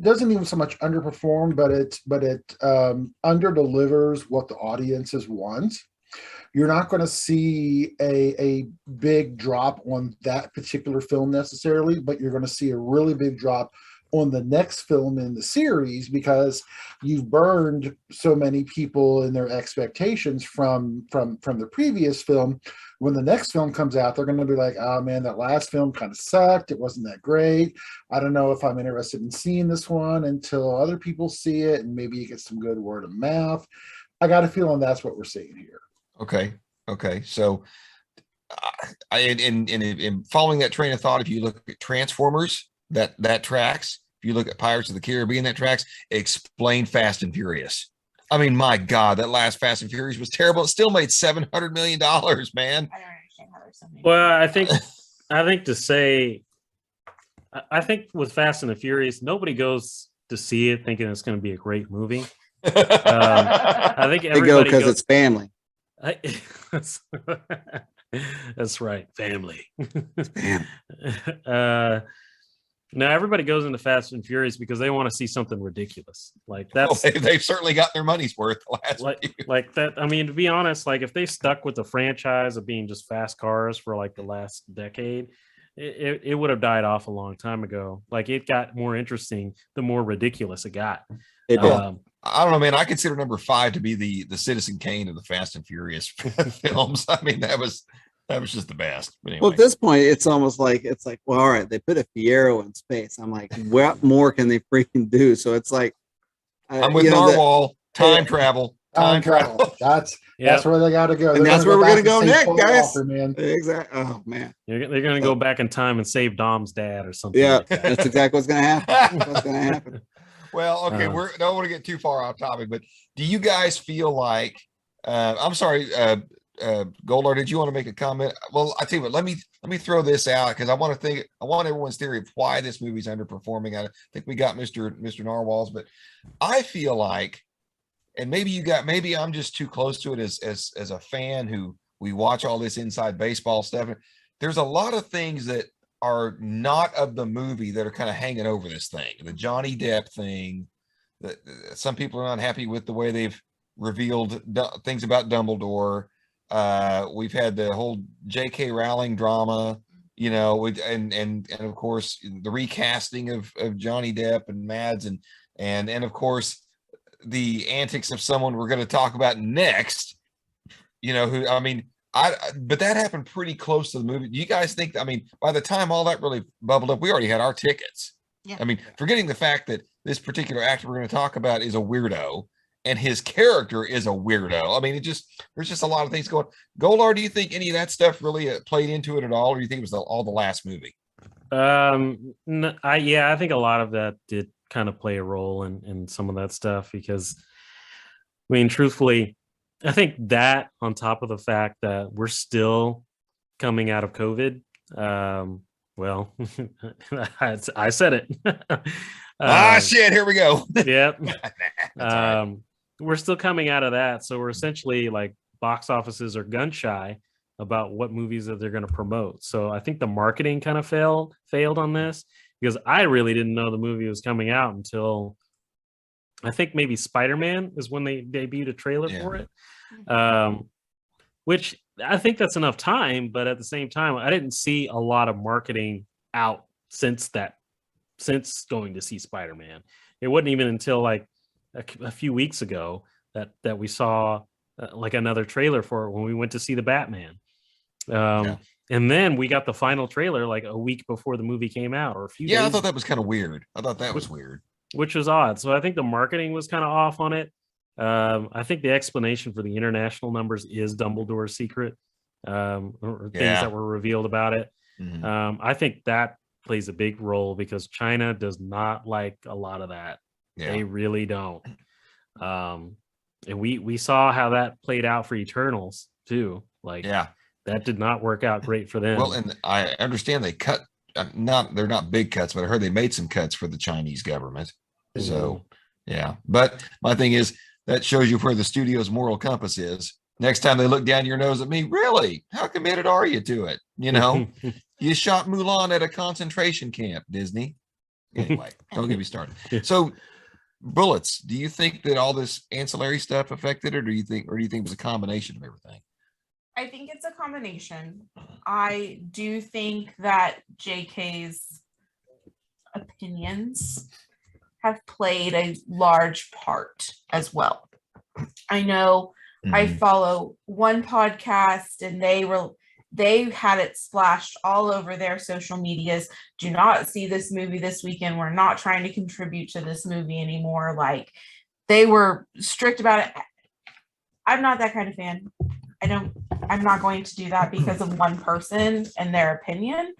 doesn't even so much underperform, but it under delivers what the audiences want. You're not going to see a big drop on that particular film necessarily, but you're going to see a really big drop on the next film in the series because you've burned so many people in their expectations from the previous film. When the next film comes out, they're going to be like, oh man, that last film kind of sucked. It wasn't that great. I don't know if I'm interested in seeing this one until other people see it and maybe you get some good word of mouth. I got a feeling that's what we're seeing here. Okay. So in following that train of thought, if you look at Transformers, that tracks. If you look at Pirates of the Caribbean, that tracks. Explain Fast and Furious. I mean, my God, that last Fast and Furious was terrible. It still made $700 million, man. I don't understand how there's something. Well, I think with Fast and the Furious, nobody goes to see it thinking it's going to be a great movie. I think They go everybody because goes. it's family. That's right, family. Family. Now everybody goes into Fast and Furious because they want to see something ridiculous. Like that's they've certainly got their money's worth the last few. like that. I mean, to be honest, like if they stuck with the franchise of being just fast cars for like the last decade, it would have died off a long time ago. Like it got more interesting the more ridiculous it got. It did. I don't know, man. I consider number 5 to be the Citizen Kane of the Fast and Furious films. I mean, that was just the best. But anyway. Well, at this point, it's almost like well, all right, they put a Fiero in space. I'm like, what more can they freaking do? So it's like, I'm with Narwhal. Time travel. Time travel. That's where they got to go. And that's where we're gonna go next, guys. Walker, man. Exactly. Oh man, they're gonna go back in time and save Dom's dad or something. yeah, like that. that's exactly what's gonna happen. What's gonna happen? Well, okay, don't want to get too far off topic, but do you guys feel like I'm sorry, Goldar, did you want to make a comment? Well, I tell you what, let me throw this out because I want everyone's theory of why this movie's underperforming. I think we got Mr. Narwhals, but I feel like, and maybe I'm just too close to it as a fan who we watch all this inside baseball stuff. There's a lot of things that are not of the movie that are kind of hanging over this thing. The Johnny Depp thing, that some people are not happy with the way they've revealed things about Dumbledore. We've had the whole J.K. Rowling drama, and of course the recasting of Johnny Depp and Mads, and of course the antics of someone we're going to talk about next. But that happened pretty close to the movie. Do you guys think? By the time all that really bubbled up, we already had our tickets. Yeah. Forgetting the fact that this particular actor we're going to talk about is a weirdo. And his character is a weirdo. There's just a lot of things going. Golar, do you think any of that stuff really played into it at all, or do you think it was all the last movie? I think a lot of that did kind of play a role in some of that stuff because, truthfully, I think that on top of the fact that we're still coming out of COVID. Well, I said it. Shit! Here we go. Yep. Right. We're still coming out of that, so we're essentially like box offices are gun shy about what movies that they're going to promote. So I think the marketing kind of failed on this because I really didn't know the movie was coming out until I think maybe Spider-Man is when they debuted a trailer for it, which I think that's enough time. But at the same time, I didn't see a lot of marketing out since going to see Spider-Man. It wasn't even until like a few weeks ago that we saw like another trailer for it when we went to see the Batman. And then we got the final trailer like a week before the movie came out or a few days. I thought that was kind of weird. Which was odd. So I think the marketing was kind of off on it. I think the explanation for the international numbers is Dumbledore's secret, or things that were revealed about it. Mm-hmm. I think that plays a big role because China does not like a lot of that. They really don't. And we saw how that played out for Eternals too. That did not work out great for them. Well, and I understand they cut. They're not big cuts, but I heard they made some cuts for the Chinese government. Mm-hmm. So, yeah. But my thing is that shows you where the studio's moral compass is. Next time they look down your nose at me, really? How committed are you to it? You shot Mulan at a concentration camp, Disney. Anyway, don't get me started. So, bullets. Do you think that all this ancillary stuff affected it, or do you think it was a combination of everything? I think it's a combination. I do think that JK's opinions have played a large part as well. I know I follow one podcast and they had it splashed all over their social medias. Do not see this movie this weekend. We're not trying to contribute to this movie anymore. Like, they were strict about it. I'm not that kind of fan. I'm not going to do that because of one person and their opinion.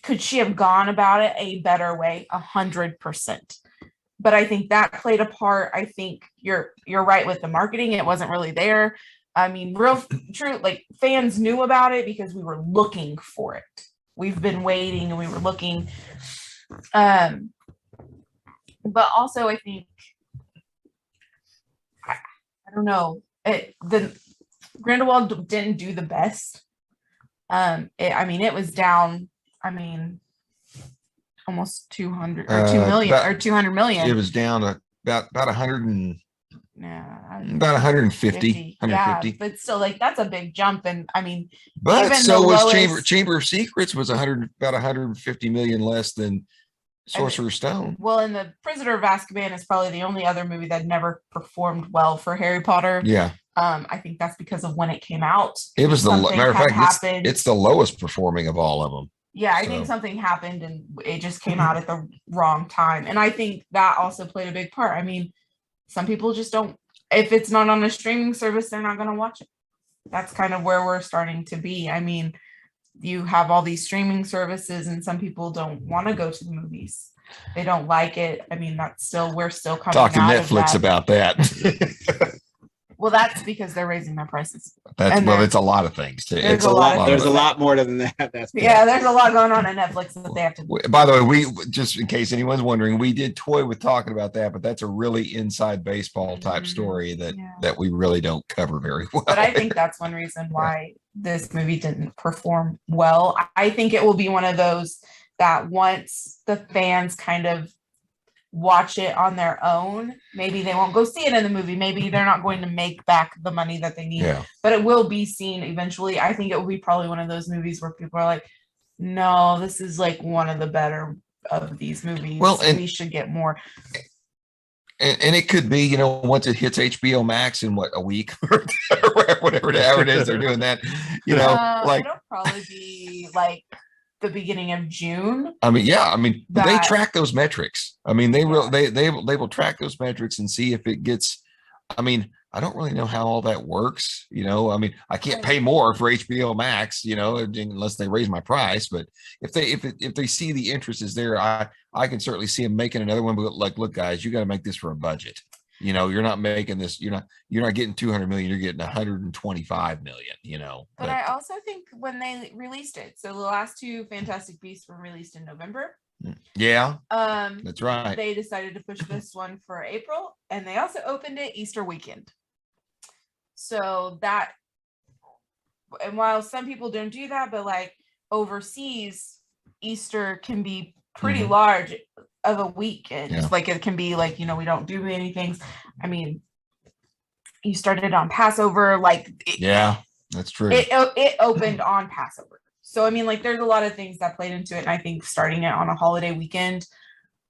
Could she have gone about it a better way? 100%. But I think that played a part. I think you're right with the marketing. It wasn't really there. Real true, like, fans knew about it because we were looking for it. We've been waiting and we were looking. But also I think, I don't know, the Grindelwald didn't do the best. It was down, almost 200 or 2 million or 200 million. It was down about 100 and about 150. Yeah, but still, like, that's a big jump. And but even so was lowest, Chamber of Secrets was about 150 million less than Sorcerer's Stone. Well, and the Prisoner of Azkaban is probably the only other movie that never performed well for Harry Potter. Yeah. I think that's because of when it came out. It was matter of fact, it's the lowest performing of all of them. Yeah, I think something happened and it just came out at the wrong time. And I think that also played a big part. Some people just don't, if it's not on a streaming service, they're not going to watch it. That's kind of where we're starting to be. You have all these streaming services and some people don't want to go to the movies. They don't like it. We're still coming Talk to out Netflix of that. about that. Well, that's because they're raising their prices. That's And well, there- it's a lot of things. there's It's a lot of There's a things. lot more than that. That's Yeah, there's a lot going on at Netflix that they have to. By the way, we just in case anyone's wondering, we did toy with talking about that, but that's a really inside baseball type story that we really don't cover very well. But I think that's one reason why this movie didn't perform well. I think it will be one of those that once the fans kind of watch it on their own, maybe they won't go see it in the movie. Maybe they're not going to make back the money that they need, but it will be seen eventually. I think it will be probably one of those movies where people are like, no, this is like one of the better of these movies. Well, and we should get more. And it could be, once it hits HBO Max in a week or whatever it is, they're doing that, it'll probably be like the beginning of June. I mean, they track those metrics. I mean, they will track those metrics and see if it gets. I mean, I don't really know how all that works. I mean, I can't pay more for HBO Max, unless they raise my price. But if they see the interest is there, I can certainly see them making another one. But like, look, guys, you got to make this for a budget. You're not making this. You're not getting 200 million. You're getting 125 million. But I also think when they released it, so the last two Fantastic Beasts were released in November. Yeah. That's right. They decided to push this one for April, and they also opened it Easter weekend. So that, and while some people don't do that, but like overseas, Easter can be pretty large of a week, and just like it can be like, we don't do many things. I mean, you started on Passover, like that's true. It opened on Passover. So I mean, like there's a lot of things that played into it, and I think starting it on a holiday weekend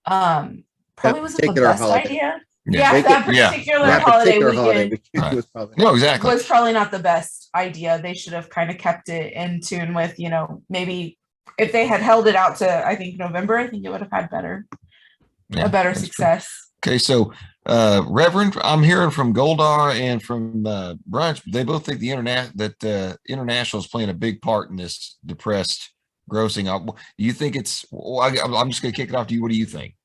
probably wasn't the best idea. That particular holiday weekend was probably was probably not the best idea. They should have kind of kept it in tune with, maybe if they had held it out to, I think, November, I think it would have had a better success. True. Okay, so Reverend, I'm hearing from Goldar and from Brunch. They both think that international is playing a big part in this depressed grossing. Do you think it's? Well, I'm just going to kick it off to you. What do you think?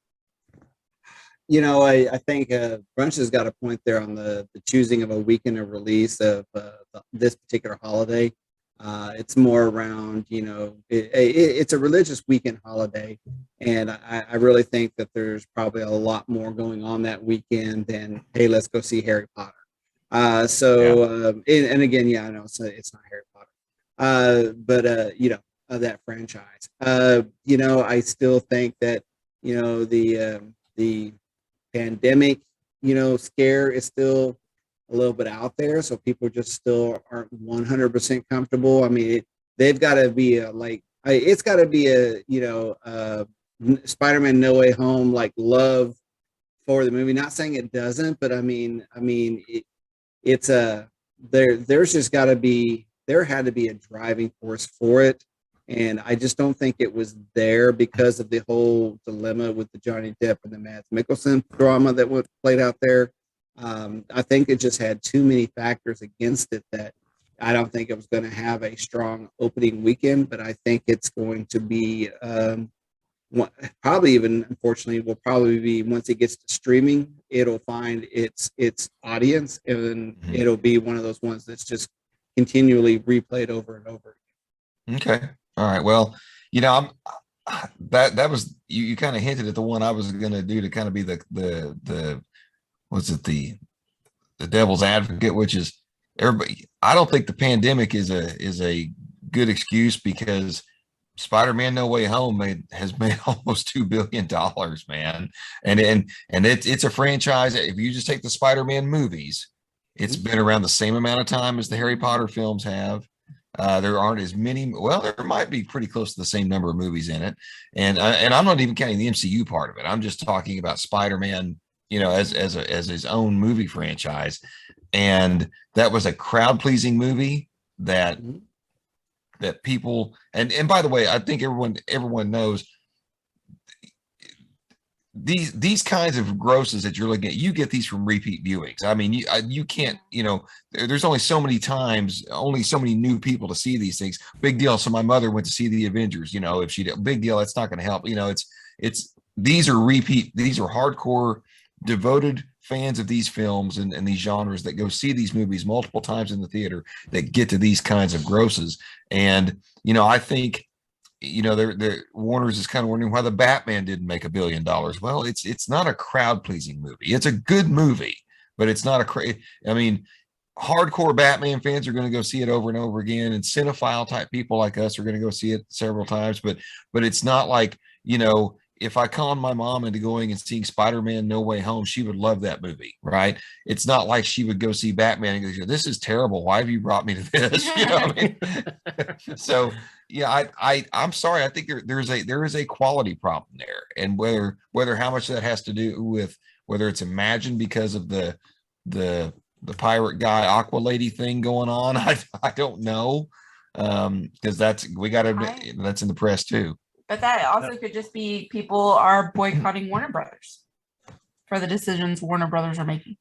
I think Brunch has got a point there on the choosing of a weekend of release of this particular holiday. It's more around, it's a religious weekend holiday. And I really think that there's probably a lot more going on that weekend than, hey, let's go see Harry Potter. And again, I know it's not Harry Potter, but that franchise, I still think that, the pandemic, scare is still a little bit out there, so people just still aren't 100% comfortable. I mean, they've got to be it's got to be a Spider-Man No Way Home like love for the movie. Not saying it doesn't, but I mean it's there's just got to be, there had to be a driving force for it. And I just don't think it was there because of the whole dilemma with the Johnny Depp and the Mads Mikkelsen drama that played out there. I think it just had too many factors against it that I don't think it was going to have a strong opening weekend, but I think it's going to be probably even, unfortunately, will probably be, once it gets to streaming, it'll find its audience, and it'll be one of those ones that's just continually replayed over and over again. Okay. All right. Well, that was, you kind of hinted at the one I was going to do to kind of be the devil's advocate, which is everybody. I don't think the pandemic is a good excuse, because Spider-Man No Way Home has made almost $2 billion, man. And it's a franchise. If you just take the Spider-Man movies, it's been around the same amount of time as the Harry Potter films have. There aren't as many. Well, there might be pretty close to the same number of movies in it, and I'm not even counting the MCU part of it. I'm just talking about Spider-Man, as his own movie franchise, and that was a crowd-pleasing movie that people. And by the way, I think everyone knows these kinds of grosses that you're looking at, you get these from repeat viewings. I mean, you can't, there's only so many times, only so many new people to see these things. Big deal. So my mother went to see the Avengers, if she did, big deal. That's not going to help. These are hardcore devoted fans of these films and these genres that go see these movies multiple times in the theater that get to these kinds of grosses. And, I think, Warner's is kind of wondering why the Batman didn't make $1 billion. Well, it's not a crowd pleasing movie. It's a good movie, but it's not hardcore Batman fans are going to go see it over and over again, and cinephile type people like us are going to go see it several times. But it's not like, if I conned my mom into going and seeing Spider-Man No Way Home, she would love that movie, right? It's not like she would go see Batman and go, this is terrible. Why have you brought me to this? You know what I mean? So yeah, I'm sorry. I think there is a quality problem there, and whether how much that has to do with whether it's imagined because of the pirate guy Aqua Lady thing going on, I don't know, because that's in the press too. But that also could just be people are boycotting Warner Brothers for the decisions Warner Brothers are making.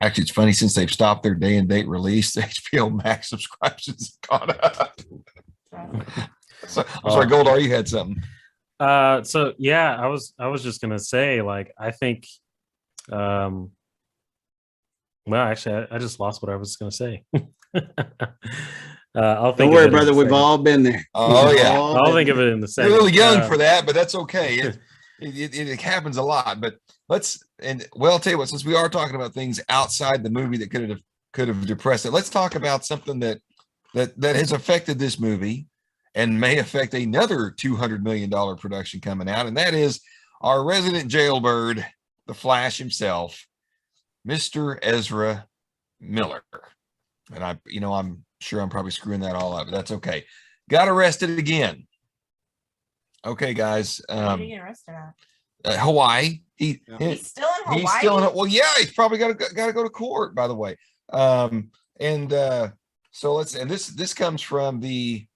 Actually, it's funny, since they've stopped their day and date release, the HBO Max subscriptions have gone up. So, I'm sorry, Goldar, you had something. So yeah, I was just gonna say, like, I think, well, actually, I just lost what I was gonna say. Don't worry, brother. We've all been there. Oh yeah, I'll think of it in the second. You're a little young for that, but that's okay. It happens a lot. But I'll tell you what. Since we are talking about things outside the movie that could have depressed it, let's talk about something that has affected this movie and may affect another $200 million production coming out, and that is our resident jailbird, the Flash himself, Mr. Ezra Miller. And I'm sure I'm probably screwing that all up, but that's okay. Got arrested again. Okay, guys. Where did he get arrested at? Hawaii. He's still in Hawaii. He's still in. Well, yeah, he's probably got to go to court. By the way, so this comes from the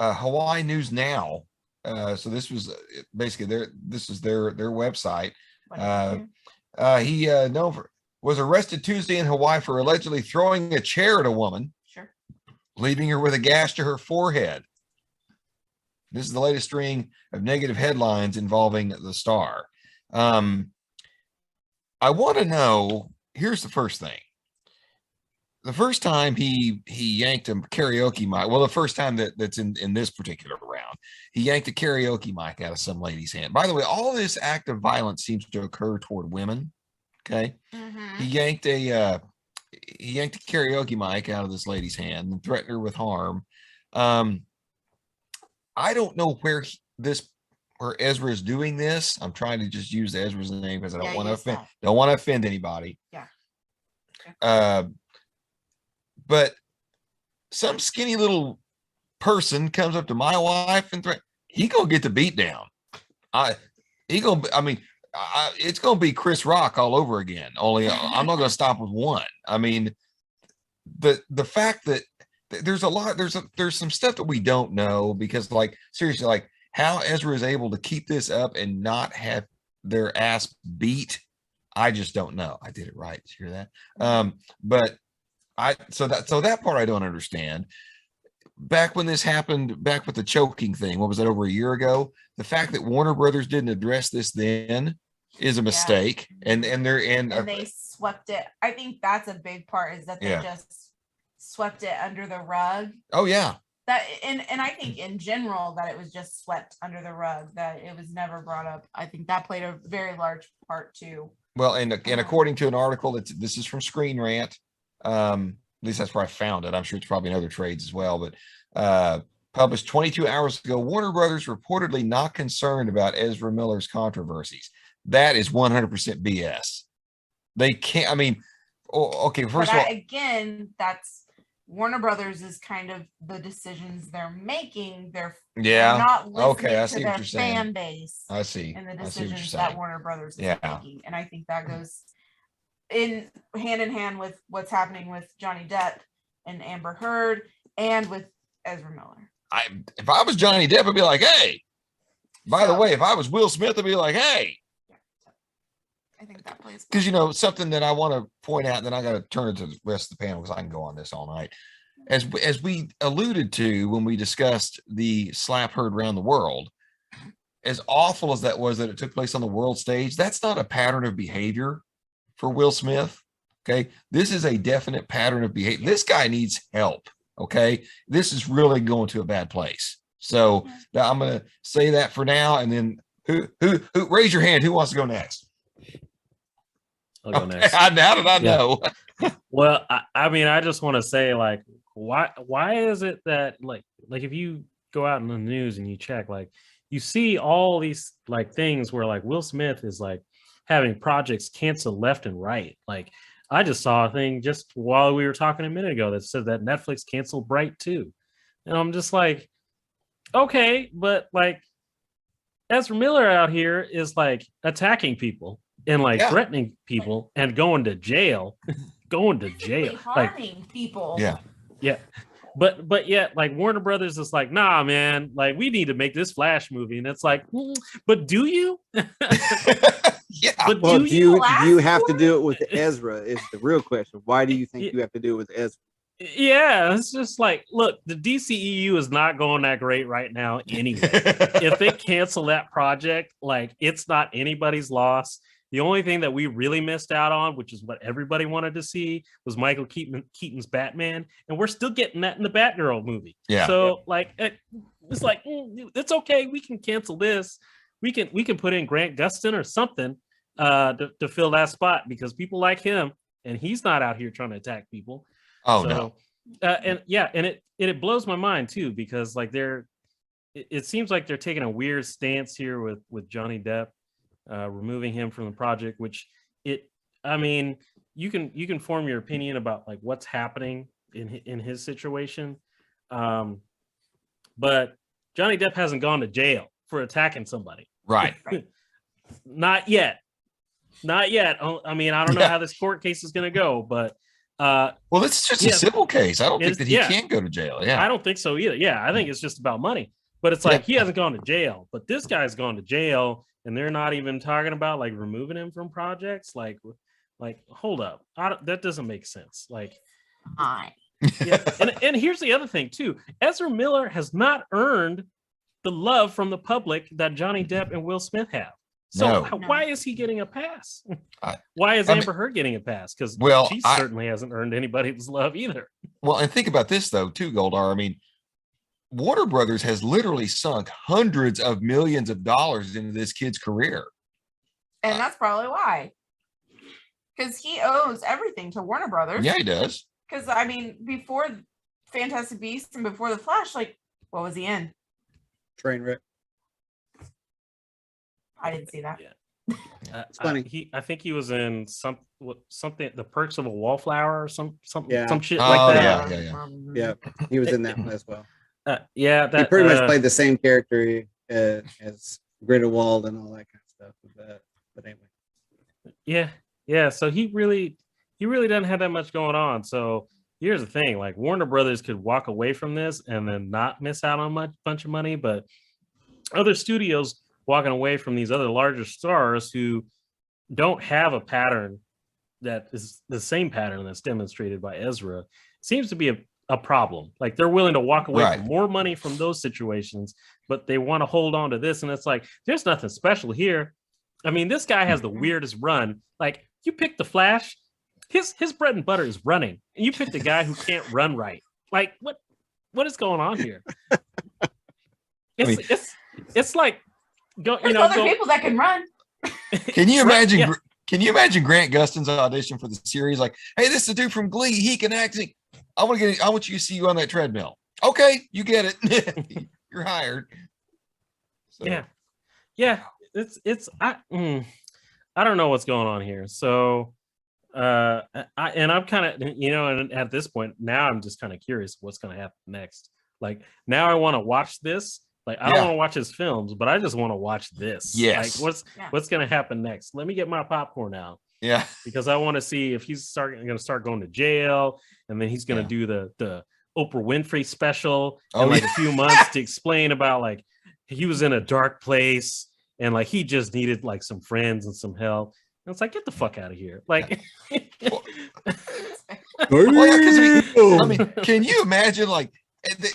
Hawaii News Now. So this was basically their website. He was arrested Tuesday in Hawaii for allegedly throwing a chair at a woman, leaving her with a gash to her forehead. This is the latest string of negative headlines involving the star. I want to know, here's the first thing. The first time he yanked a karaoke mic, well, the first time that's in this particular round, he yanked a karaoke mic out of some lady's hand. By the way, all this act of violence seems to occur toward women. Okay. Mm-hmm. He yanked a karaoke mic out of this lady's hand and threatened her with harm. I don't know where Ezra is doing this. I'm trying to just use Ezra's name because I don't want to offend anybody. Yeah. Okay. But some skinny little person comes up to my wife and he gonna get the beat down. It's gonna be Chris Rock all over again. Only I'm not gonna stop with one. I mean, the fact that there's some stuff that we don't know, because, like, seriously, like, how Ezra is able to keep this up and not have their ass beat, I just don't know. I did it right. Did you hear that? So that part I don't understand. Back when this happened, back with the choking thing, what was that, over a year ago? The fact that Warner Brothers didn't address this then is a mistake, and they swept it. I think that's a big part, is that they just swept it under the rug. Oh yeah. That and I think in general that it was just swept under the rug, that it was never brought up. I think that played a very large part too. Well, and according to an article this is from Screen Rant. At least that's where I found it. I'm sure it's probably in other trades as well, but published 22 hours ago, Warner Brothers reportedly not concerned about Ezra Miller's controversies. That is 100% BS. They can't, okay, first of all, again, that's Warner Brothers is kind of the decisions they're making. They're not listening to their fan base. I see. And the decisions that Warner Brothers is making. And I think that goes in hand with what's happening with Johnny Depp and Amber Heard and with Ezra Miller. If I was Johnny Depp, I'd be like, hey. By the way, if I was Will Smith, I'd be like, hey. I think that plays, because something that I want to point out, and then I got to turn it to the rest of the panel because I can go on this all night. As we alluded to when we discussed the slap heard around the world, as awful as that was, that it took place on the world stage, that's not a pattern of behavior for Will Smith. Okay, this is a definite pattern of behavior. This guy needs help. Okay, this is really going to a bad place. So I'm going to say that for now, and then who raise your hand? Who wants to go next? I'll go Okay, next. how did I know? Well, I mean, I just want to say, like, why is it that like if you go out in the news and you check, like, you see all these like things where like Will Smith is like having projects canceled left and right. Like, I just saw a thing just while we were talking a minute ago that said that Netflix canceled Bright 2. And I'm just like, okay, but like Ezra Miller out here is like attacking people and like threatening people and going to jail. Going to jail, harming people. Yeah. But yet, like Warner Brothers is like, nah, man, like we need to make this Flash movie, and it's like, but do you? Yeah. But Well, do do you? you have to do it with Ezra? Is the real question. Why do you think you have to do it with Ezra? Yeah, it's just like, look, the DCEU is not going that great right now anyway. If they cancel that project, like it's not anybody's loss. The only thing that we really missed out on, which is what everybody wanted to see, was Michael Keaton's Batman, and we're still getting that in the Batgirl movie. Yeah. So like, it's like it's okay. We can cancel this. We can put in Grant Gustin or something to fill that spot because people like him, and he's not out here trying to attack people. Oh so, no. And it blows my mind too because like it seems like they're taking a weird stance here with Johnny Depp. Removing him from the project, which I mean, you can form your opinion about like what's happening in his situation, but Johnny Depp hasn't gone to jail for attacking somebody, Right? Not yet. I mean, I don't know how this court case is going to go, but well, this is just a civil case. I don't think that he can go to jail. Yeah, I don't think so either. Yeah, I think it's just about money. But it's like he hasn't gone to jail, but this guy's gone to jail. And they're not even talking about like removing him from projects. Like hold up, that doesn't make sense. Like, and here's the other thing too: Ezra Miller has not earned the love from the public that Johnny Depp and Will Smith have. So why is he getting a pass? Why is Amber Heard getting a pass? Because she certainly hasn't earned anybody's love either. Well, and think about this though, too, Goldar. I mean, Warner Brothers has literally sunk hundreds of millions of dollars into this kid's career. And that's probably why. Because he owes everything to Warner Brothers. Yeah, he does. Because, I mean, before Fantastic Beasts and before The Flash, like, what was he in? Trainwreck. I didn't see that. Yeah. It's funny. I think he was in something, The Perks of a Wallflower or some shit like that. Yeah. He was in that one as well. He pretty much played the same character as Grindelwald and all that kind of stuff. But anyway, yeah. So he really doesn't have that much going on. So here's the thing: like Warner Brothers could walk away from this and then not miss out on a bunch of money, but other studios walking away from these other larger stars who don't have a pattern that is the same pattern that's demonstrated by Ezra seems to be a problem. Like they're willing to walk away from more money from those situations, but they want to hold on to this. And it's like, there's nothing special here. I mean, this guy has the weirdest run. Like you pick the Flash, his bread and butter is running. And you pick the guy who can't run right. Like what is going on here? It's like, there's other people that can run. Can you imagine? Can you imagine Grant Gustin's audition for the series? Like, hey, this is a dude from Glee. He can act. I want you to see you on that treadmill. Okay, you get it. You're hired. So. Yeah. I don't know what's going on here. So, I'm kind of, and at this point now I'm just kind of curious what's going to happen next. Like now I want to watch this. Like I don't want to watch his films, but I just want to watch this. Yes. Like what's going to happen next? Let me get my popcorn out. Yeah. Because I want to see if he's going to start going to jail, and then he's going to do the Oprah Winfrey special in a few months to explain about like he was in a dark place and like he just needed like some friends and some help. And it's like, get the fuck out of here. Like I mean, can you imagine like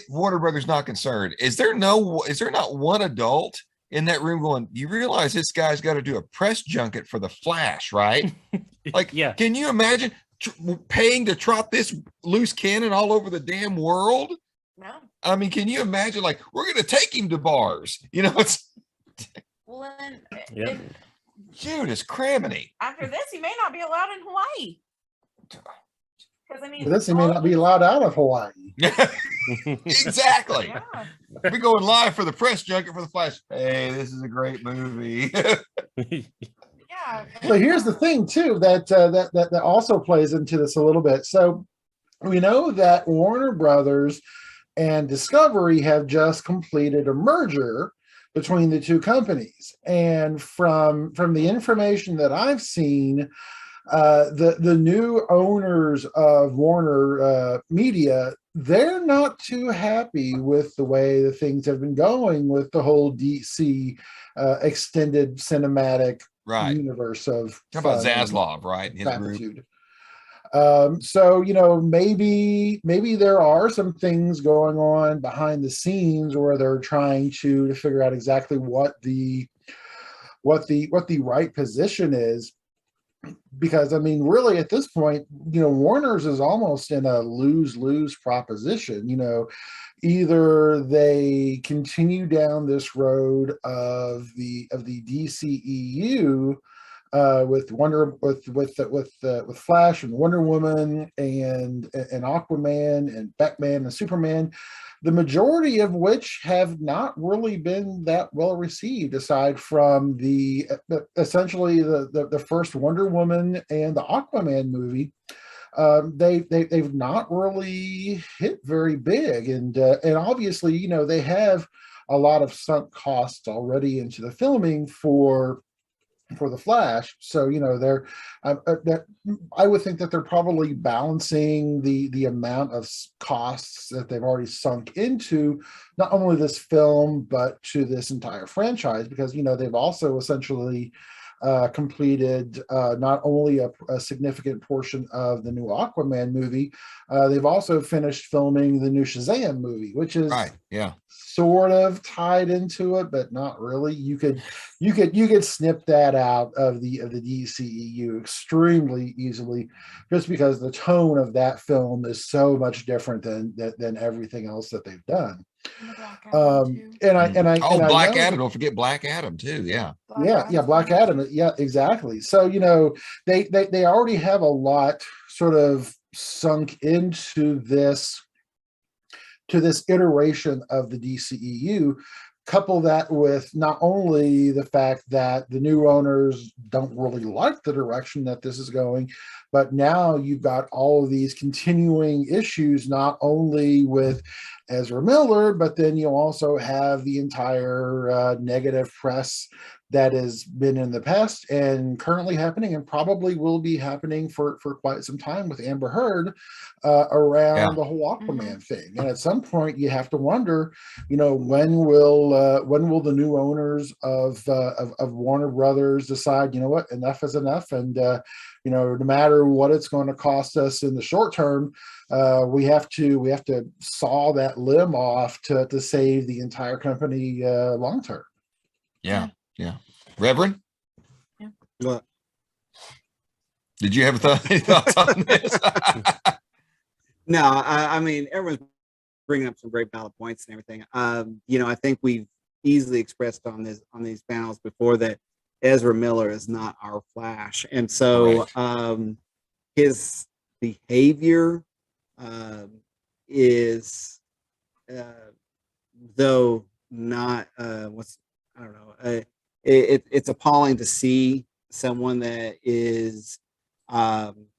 Warner Brothers not concerned? Is there not one adult in that room going, you realize this guy's got to do a press junket for the Flash, right? Like, Yeah. can you imagine paying to trot this loose cannon all over the damn world? No. I mean, can you imagine, like, we're going to take him to bars? You know, it's Well, then, Yep. Judas Craminy. after this, he may not be allowed in Hawaii. Because I mean, This he may all not be these- allowed out of Hawaii. Exactly. Yeah. We're going live for the press junket for the Flash. Hey, this is a great movie. Yeah. So here's the thing too that also plays into this a little bit. So we know that Warner Brothers and Discovery have just completed a merger between the two companies, and from the information that I've seen, the new owners of Warner Media, they're not too happy with the way the things have been going with the whole DC extended cinematic Right. universe of Talk about fun and Zaslav, right? His group. aptitude. So maybe there are some things going on behind the scenes where they're trying to figure out exactly what the right position is, because I mean, really at this point, Warner's is almost in a lose-lose proposition. Either they continue down this road of the DCEU with Flash and Wonder Woman and Aquaman and Batman and Superman, the majority of which have not really been that well received, aside from essentially the first Wonder Woman and the Aquaman movie. They've not really hit very big, and obviously they have a lot of sunk costs already into the filming for the Flash. So they're I would think that they're probably balancing the amount of costs that they've already sunk into not only this film but to this entire franchise, because they've also essentially completed not only a significant portion of the new Aquaman movie, they've also finished filming the new Shazam movie, which is Right. Yeah. sort of tied into it, but not really. You could snip that out of the DCEU extremely easily, just because the tone of that film is so much different than everything else that they've done. And the Black Adam, too. Black Adam. Don't forget Black Adam too. Yeah. Black Adam. Yeah, exactly. So they already have a lot sort of sunk into this iteration of the DCEU. Couple that with not only the fact that the new owners don't really like the direction that this is going, but now you've got all of these continuing issues, not only with Ezra Miller, but then you also have the entire negative press that has been in the past and currently happening, and probably will be happening for quite some time with Amber Heard around the whole Aquaman thing. And at some point, you have to wonder, when will the new owners of Warner Brothers decide, what, enough is enough, and no matter what it's going to cost us in the short term, we have to saw that limb off to save the entire company long term. Yeah. Yeah. Reverend? Yeah. What? Did you have any thoughts on this? No, I mean, everyone's bringing up some great valid points and everything. I think we've easily expressed on these panels before that Ezra Miller is not our Flash, and so his behavior is, though not it's appalling to see someone that is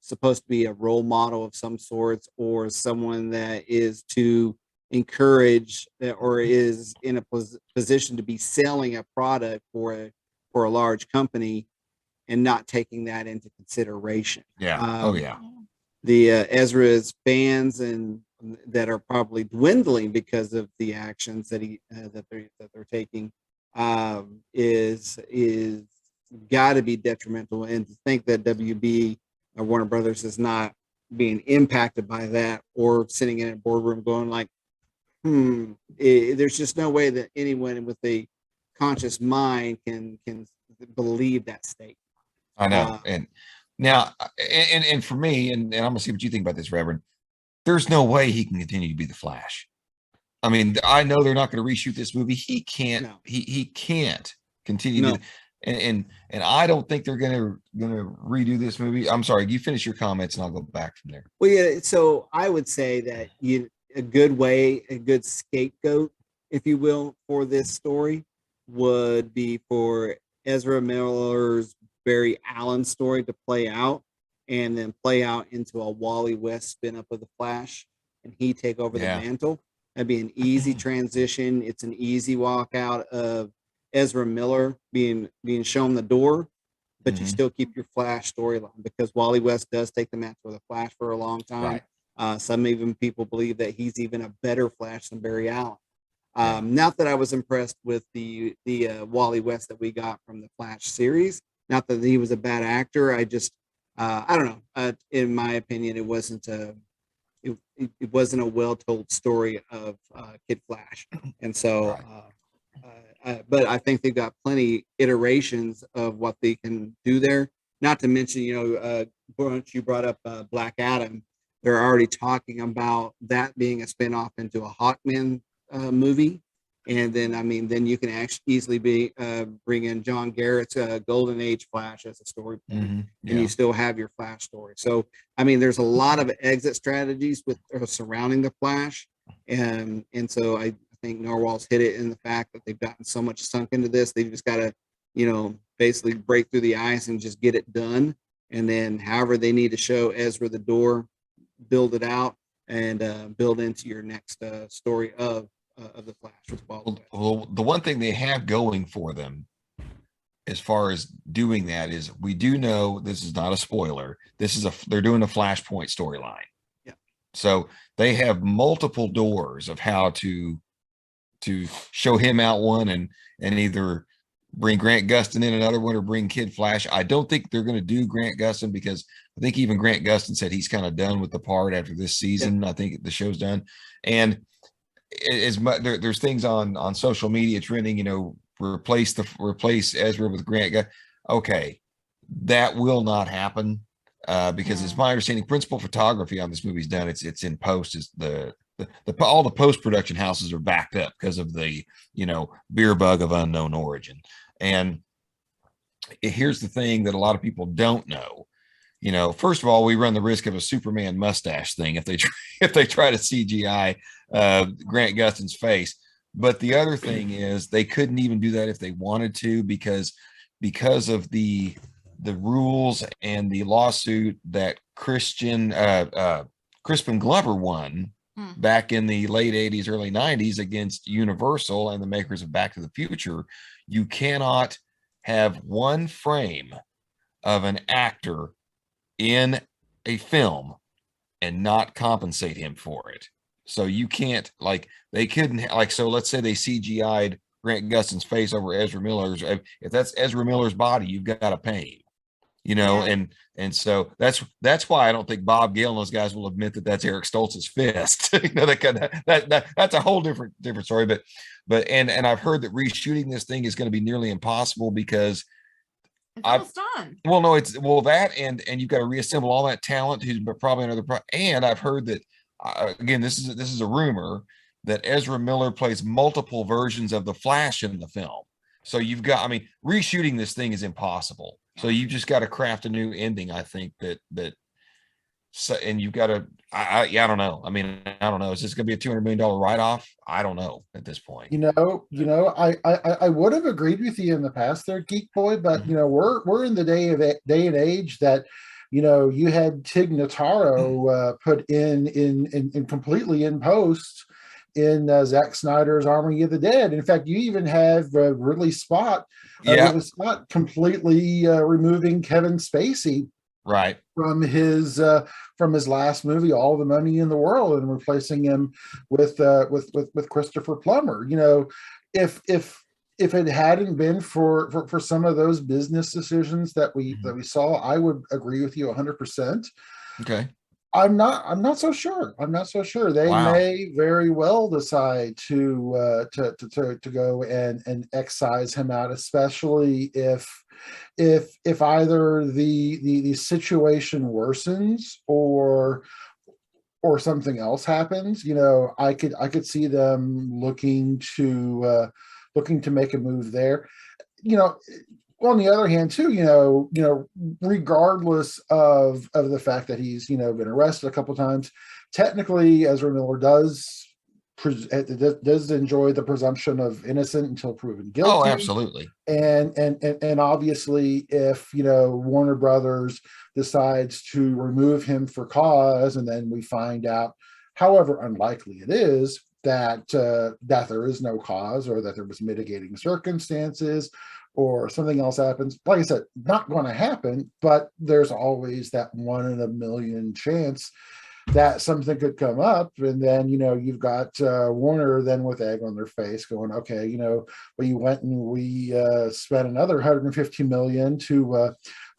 supposed to be a role model of some sorts, or someone that is to encourage or is in a position to be selling a product for a large company and not taking that into consideration. The Ezra's fans and that are probably dwindling because of the actions that they're taking is got to be detrimental. And to think that WB or Warner Brothers is not being impacted by that, or sitting in a boardroom going like, there's just no way that anyone with a conscious mind can believe that state. I know. And now, and for me, and I'm gonna see what you think about this, Reverend. There's no way he can continue to be the Flash. I mean, I know they're not going to reshoot this movie. He can't. No. He can't continue. No. And I don't think they're gonna redo this movie. I'm sorry. You finish your comments, and I'll go back from there. Well, yeah. So I would say that a good scapegoat, if you will, for this story would be for Ezra Miller's Barry Allen story to play out, and then play out into a Wally West spin-up of the Flash, and he take over the mantle. That'd be an easy transition. It's an easy walk out of Ezra Miller being shown the door, but you still keep your Flash storyline, because Wally West does take the mantle of the Flash for a long time. Right. Some even people believe that he's even a better Flash than Barry Allen. Not that I was impressed with the Wally West that we got from the Flash series. Not that he was a bad actor. I just I don't know. In my opinion, it wasn't a well-told story of Kid Flash, and so. But I think they've got plenty iterations of what they can do there. Not to mention, once you brought up Black Adam, they're already talking about that being a spinoff into a Hawkman movie. And then, then you can actually easily bring in John Garrett's Golden Age Flash as a story point, and you still have your Flash story. So, there's a lot of exit strategies surrounding the Flash, and so I think Narwhal's hit it in the fact that they've gotten so much sunk into this. They've just got to, basically break through the ice and just get it done. And then, however they need to show Ezra the door, build it out and build into your next story of the Flash with Wally West. Well, the one thing they have going for them as far as doing that is, we do know, this is not a spoiler, they're doing a Flashpoint storyline. Yeah. So they have multiple doors of how to show him out one and either bring Grant Gustin in another one or bring Kid Flash. I don't think they're going to do Grant Gustin, because I think even Grant Gustin said he's kind of done with the part after this season. I think the show's done. And as much there's things on social media trending, replace Ezra with Grant. Okay, that will not happen because it's my understanding principal photography on this movie's done. It's in post. Is all the post-production houses are backed up because of the beer bug of unknown origin. And here's the thing that a lot of people don't know. First of all, we run the risk of a Superman mustache thing if they try to CGI Grant Gustin's face. But the other thing is, they couldn't even do that if they wanted to, because of the rules and the lawsuit that Crispin Glover won back in the late 80s, early 90s against Universal and the makers of Back to the Future. You cannot have one frame of an actor in a film and not compensate him for it. So you can't, they couldn't, so let's say they CGI'd Grant Gustin's face over Ezra Miller's. If that's Ezra Miller's body, you've got to pay him. And so that's why I don't think Bob Gale and those guys will admit that that's Eric Stoltz's fist. That's a whole different story. But I've heard that reshooting this thing is going to be nearly impossible because it's almost done. Well, no, that and you've got to reassemble all that talent who's probably another. And I've heard that again, this is a rumor that Ezra Miller plays multiple versions of the Flash in the film. So you've got, reshooting this thing is impossible. So you just got to craft a new ending. I think and you've got to, I don't know. I don't know. Is this going to be a $200 million write-off? I don't know at this point. I would have agreed with you in the past there, Geek Boy, but we're in the day and age that, you had Tig Notaro put in completely in post in Zack Snyder's Army of the Dead. In fact, you even have Ridley Scott completely removing Kevin Spacey from his last movie, All the Money in the World, and replacing him with Christopher Plummer. If it hadn't been for some of those business decisions that we saw, I would agree with you 100%. Okay. I'm not so sure. I'm not so sure. They Wow. may very well decide to go and excise him out, especially if either the situation worsens or something else happens. I could see them looking to make a move there. You know, on the other hand, too, regardless of the fact that he's been arrested a couple times, technically Ezra Miller does enjoy the presumption of innocent until proven guilty. Oh, absolutely. And obviously, if Warner Brothers decides to remove him for cause, and then we find out, however unlikely it is, that there is no cause, or that there was mitigating circumstances, or something else happens. Like I said, not going to happen, but there's always that 1 in a million chance that something could come up, and then you've got Warner then with egg on their face, going, okay, we went and we spent another $150 million to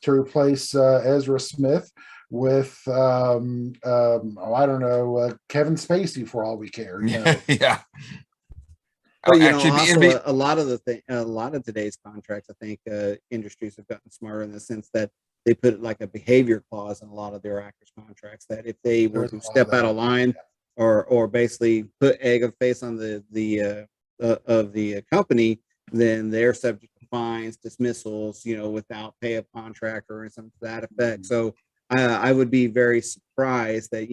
replace Ezra Smith with I don't know, Kevin Spacey, for all we care. Yeah. But Actually, a lot of today's contracts, I think industries have gotten smarter in the sense that they put like a behavior clause in a lot of their actors' contracts that if they were to step out of line or basically put egg of face on the company, then they're subject to fines, dismissals, without pay of contract or something to that effect. So I would be very surprised that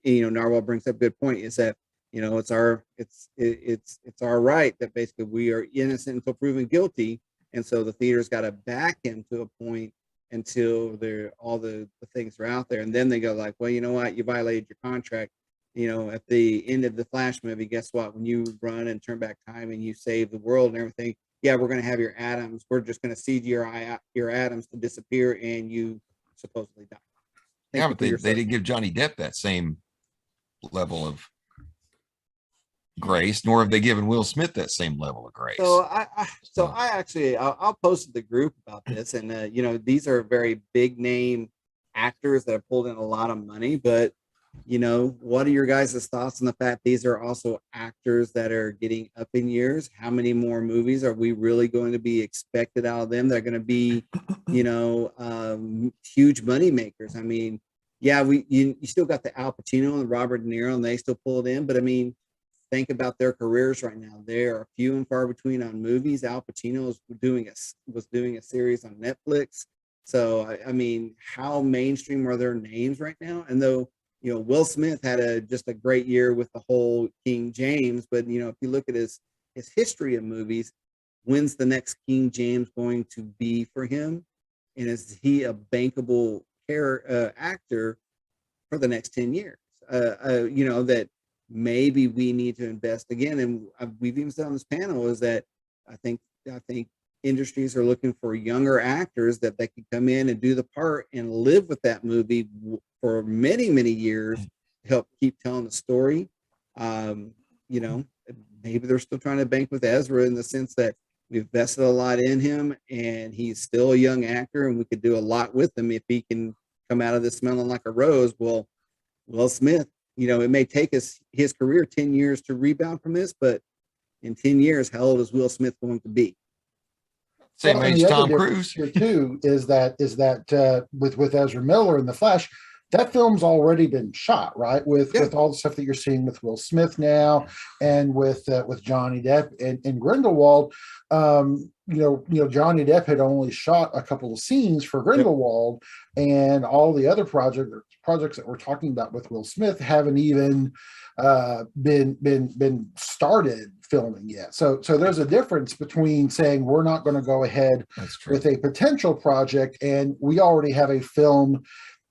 Narwhal brings up a good point, is that it's our right that basically we are innocent until proven guilty, and so the theater's got to back him to a point until all the things are out there, and then they go like, well, you know what, you violated your contract. At the end of the Flash movie, guess what? When you run and turn back time and you save the world and everything, yeah, we're going to have your atoms. We're just going to CGI your atoms to disappear, and you supposedly die. Yeah, but they didn't give Johnny Depp that same level of grace, nor have they given Will Smith that same level of grace. I'll post to the group about this, and these are very big name actors that have pulled in a lot of money, but what are your guys' thoughts on the fact these are also actors that are getting up in years? How many more movies are we really going to be expected out of them? They're going to be huge money makers. I mean, yeah, you still got the Al Pacino and Robert De Niro, and they still pull it in, but I mean, think about their careers right now. They are few and far between on movies. Al Pacino was doing a series on Netflix. So I mean, how mainstream are their names right now? And though Will Smith had just a great year with the whole King James, but if you look at his history of movies, when's the next King James going to be for him? And is he a bankable actor for the next 10 years? That maybe we need to invest again. And we've even said on this panel is that I think industries are looking for younger actors that they can come in and do the part and live with that movie for many, many years to help keep telling the story. Maybe they're still trying to bank with Ezra in the sense that we've invested a lot in him and he's still a young actor and we could do a lot with him if he can come out of this smelling like a rose. Well, Will Smith, it may take his career 10 years to rebound from this, but in 10 years, how old is Will Smith going to be? Same age Tom Cruise. Here too is that with Ezra Miller in The Flash, that film's already been shot, right? With all the stuff that you're seeing with Will Smith now, and with Johnny Depp and Grindelwald. Johnny Depp had only shot a couple of scenes for Grindelwald, and all the other projects that we're talking about with Will Smith haven't even been started filming yet. So there's a difference between saying we're not going to go ahead with a potential project and we already have a film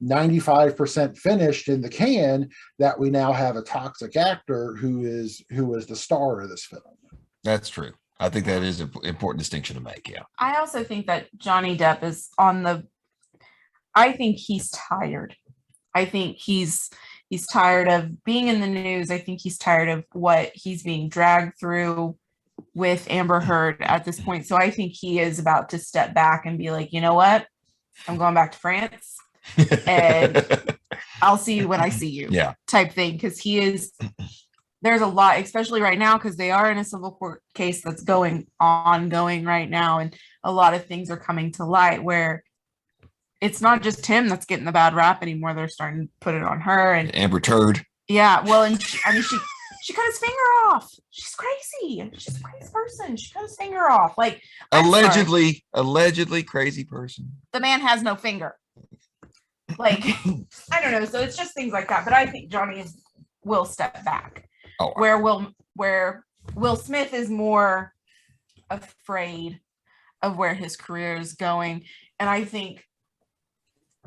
95% finished in the can, that we now have a toxic actor who is the star of this film. That's true. I think that is an important distinction to make. Yeah. I also think that Johnny Depp is I think he's tired. I think he's tired of being in the news. I think he's tired of what he's being dragged through with Amber Heard at this point. So I think he is about to step back and be like, you know what? I'm going back to France. And I'll see you when I see you. Yeah. Type thing. Because there's a lot, especially right now, because they are in a civil court case that's ongoing right now, and a lot of things are coming to light where it's not just him that's getting the bad rap anymore. They're starting to put it on her and Amber Turd. Yeah, well, and she cut his finger off. She's crazy. She's a crazy person. She cut his finger off. Like Allegedly crazy person. The man has no finger. Like I don't know. So it's just things like that. But I think Johnny will step back. Oh, where Will Smith is more afraid of where his career is going, and I think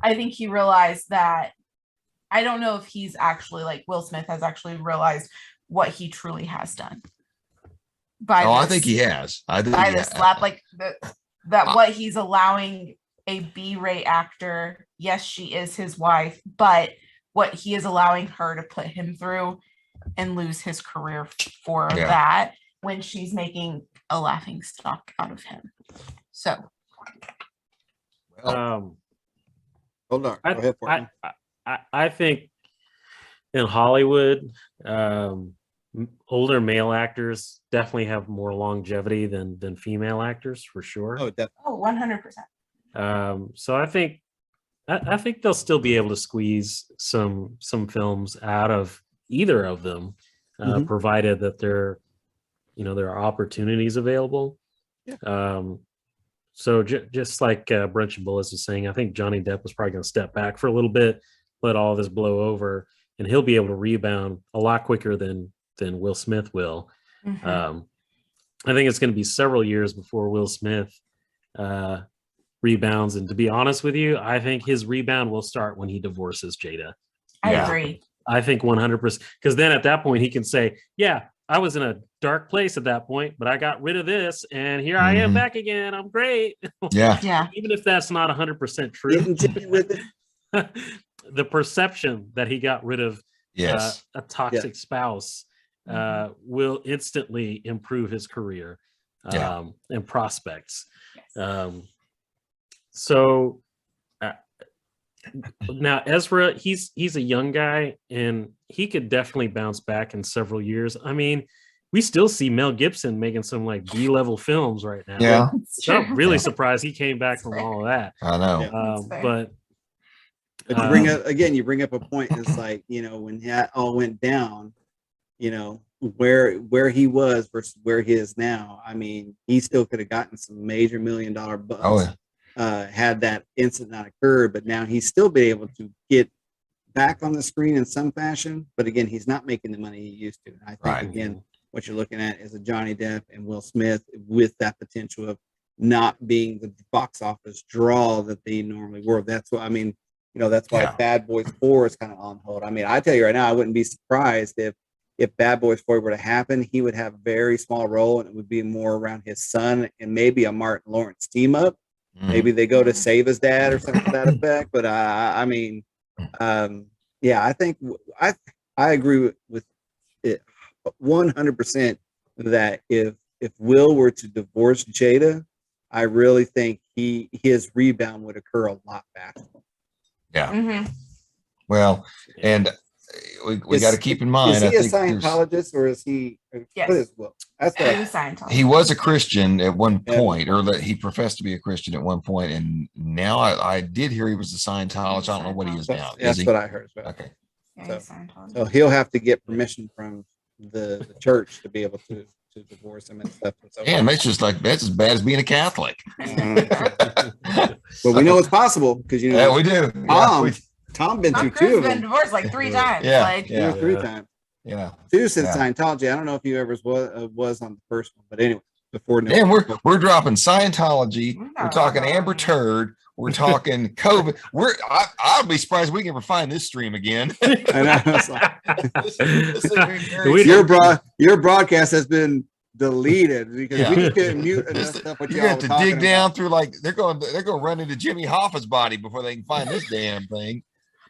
he realized that. I don't know if he's actually Will Smith has actually realized what he truly has done. I think he has. This slap, what he's allowing a B-rate actor. Yes, she is his wife, but what he is allowing her to put him through and lose his career for that when she's making a laughing stock out of him. So, hold on. Go ahead for it. I think in Hollywood, older male actors definitely have more longevity than female actors for sure. Oh, definitely. Oh, 100%. So I think they'll still be able to squeeze some films out of either of them, provided that there are opportunities available. Yeah. So just like Brunch and Bullets was saying, I think Johnny Depp was probably going to step back for a little bit, let all this blow over, and he'll be able to rebound a lot quicker than Will Smith will. I think it's going to be several years before Will Smith rebounds. And to be honest with you, I think his rebound will start when he divorces Jada. I agree. I think 100%. Because then at that point, he can say, yeah, I was in a dark place at that point, but I got rid of this, and here I am back again. I'm great. Yeah. Even if that's not 100% true. The perception that he got rid of a toxic spouse will instantly improve his career and prospects. Yes. So now Ezra, he's a young guy, and he could definitely bounce back in several years. I mean, we still see Mel Gibson making some B-level films right now. Yeah, I'm really surprised he came back from all of that. I know. But you bring up a point. It's when that all went down, where he was versus where he is now. I mean, he still could have gotten some major $1 million bucks. Oh, yeah. Had that incident not occurred, but now he's still been able to get back on the screen in some fashion. But again, he's not making the money he used to. And I think again, what you're looking at is a Johnny Depp and Will Smith with that potential of not being the box office draw that they normally were. That's what I mean. That's why Bad Boys 4 is kind of on hold. I mean, I tell you right now, I wouldn't be surprised if Bad Boys 4 were to happen. He would have a very small role, and it would be more around his son and maybe a Martin Lawrence team up. Maybe they go to save his dad or something to that effect. But I think I agree with it 100% that if Will were to divorce Jada, I really think his rebound would occur a lot faster. Yeah. Well, and we got to keep in mind. Is he a Scientologist or is he? Yes. What is Will? That's what He was Scientologist. He was a Christian at one point, or that he professed to be a Christian at one point, and now I did hear he was a Scientologist. I don't know what he is now. That's what I heard as well. Okay. Yeah, So he'll have to get permission from the church to be able to divorce him and stuff. And that's as bad as being a Catholic. But we know it's possible because we do. Tom been through two of them. Been divorced 3 times. Two or 3 times. Yeah. 2 since Scientology. I don't know if you ever was on the first one, but anyway, before. And we're dropping Scientology. We're talking Amber Turd. We're talking COVID. I'll be surprised we can ever find this stream again. I know. Your broadcast has been deleted because we just couldn't mute enough stuff. You're gonna have to dig down through they're going to run into Jimmy Hoffa's body before they can find this damn thing.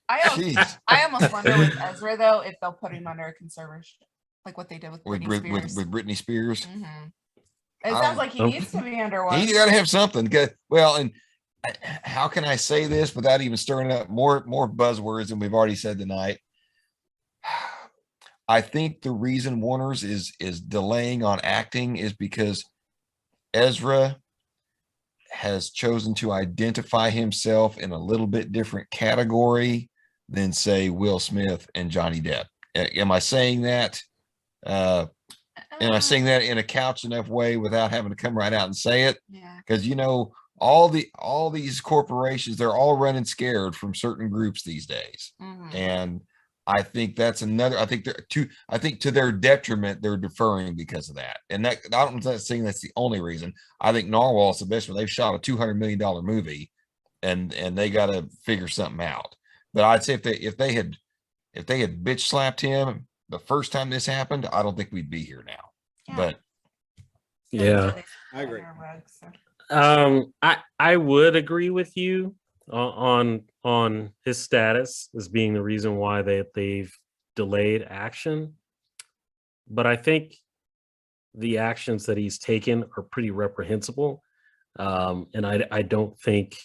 I almost wonder with Ezra though if they'll put him under a conservatorship, like what they did with Britney Spears. It sounds like he needs to be under one. He got to have something. Well, and how can I say this without even stirring up more buzzwords than we've already said tonight? I think the reason Warner's is delaying on acting is because Ezra has chosen to identify himself in a little bit different category than, say, Will Smith and Johnny Depp. Am I saying that? Am I saying that in a couch enough way without having to come right out and say it? Yeah. Because all these corporations, they're all running scared from certain groups these days. Mhm. And I think that's another. I think to their detriment, they're deferring because of that. And that I'm not saying that's the only reason. I think Narwhal's the best one. They've shot a $200 million movie, and they got to figure something out. But I'd say if they had bitch slapped him the first time this happened, I don't think we'd be here now. Yeah. But Yeah. I agree. I would agree with you on his status as being the reason why they've delayed action, but I think the actions that he's taken are pretty reprehensible, and I don't think.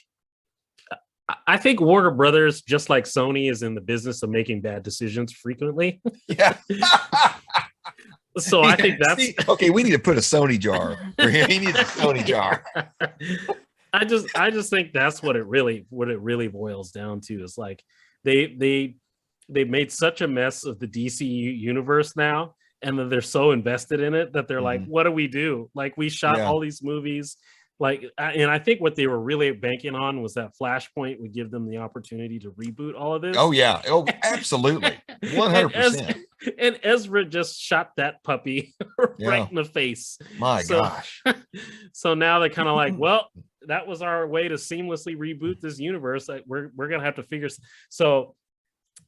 I think Warner Brothers, just like Sony, is in the business of making bad decisions frequently. yeah. So I think that's okay. We need to put a Sony jar for him. He needs a Sony jar. I just think that's what it really boils down to is like they made such a mess of the DC universe now, and that they're so invested in it that they're like, what do we do? Like, we shot all these movies, like, and I think what they were really banking on was that Flashpoint would give them the opportunity to reboot all of this. Oh yeah, oh absolutely, 100%. And Ezra just shot that puppy right in the face. My gosh. So now they're kind of like, well, that was our way to seamlessly reboot this universe. Like, we're gonna have to figure. So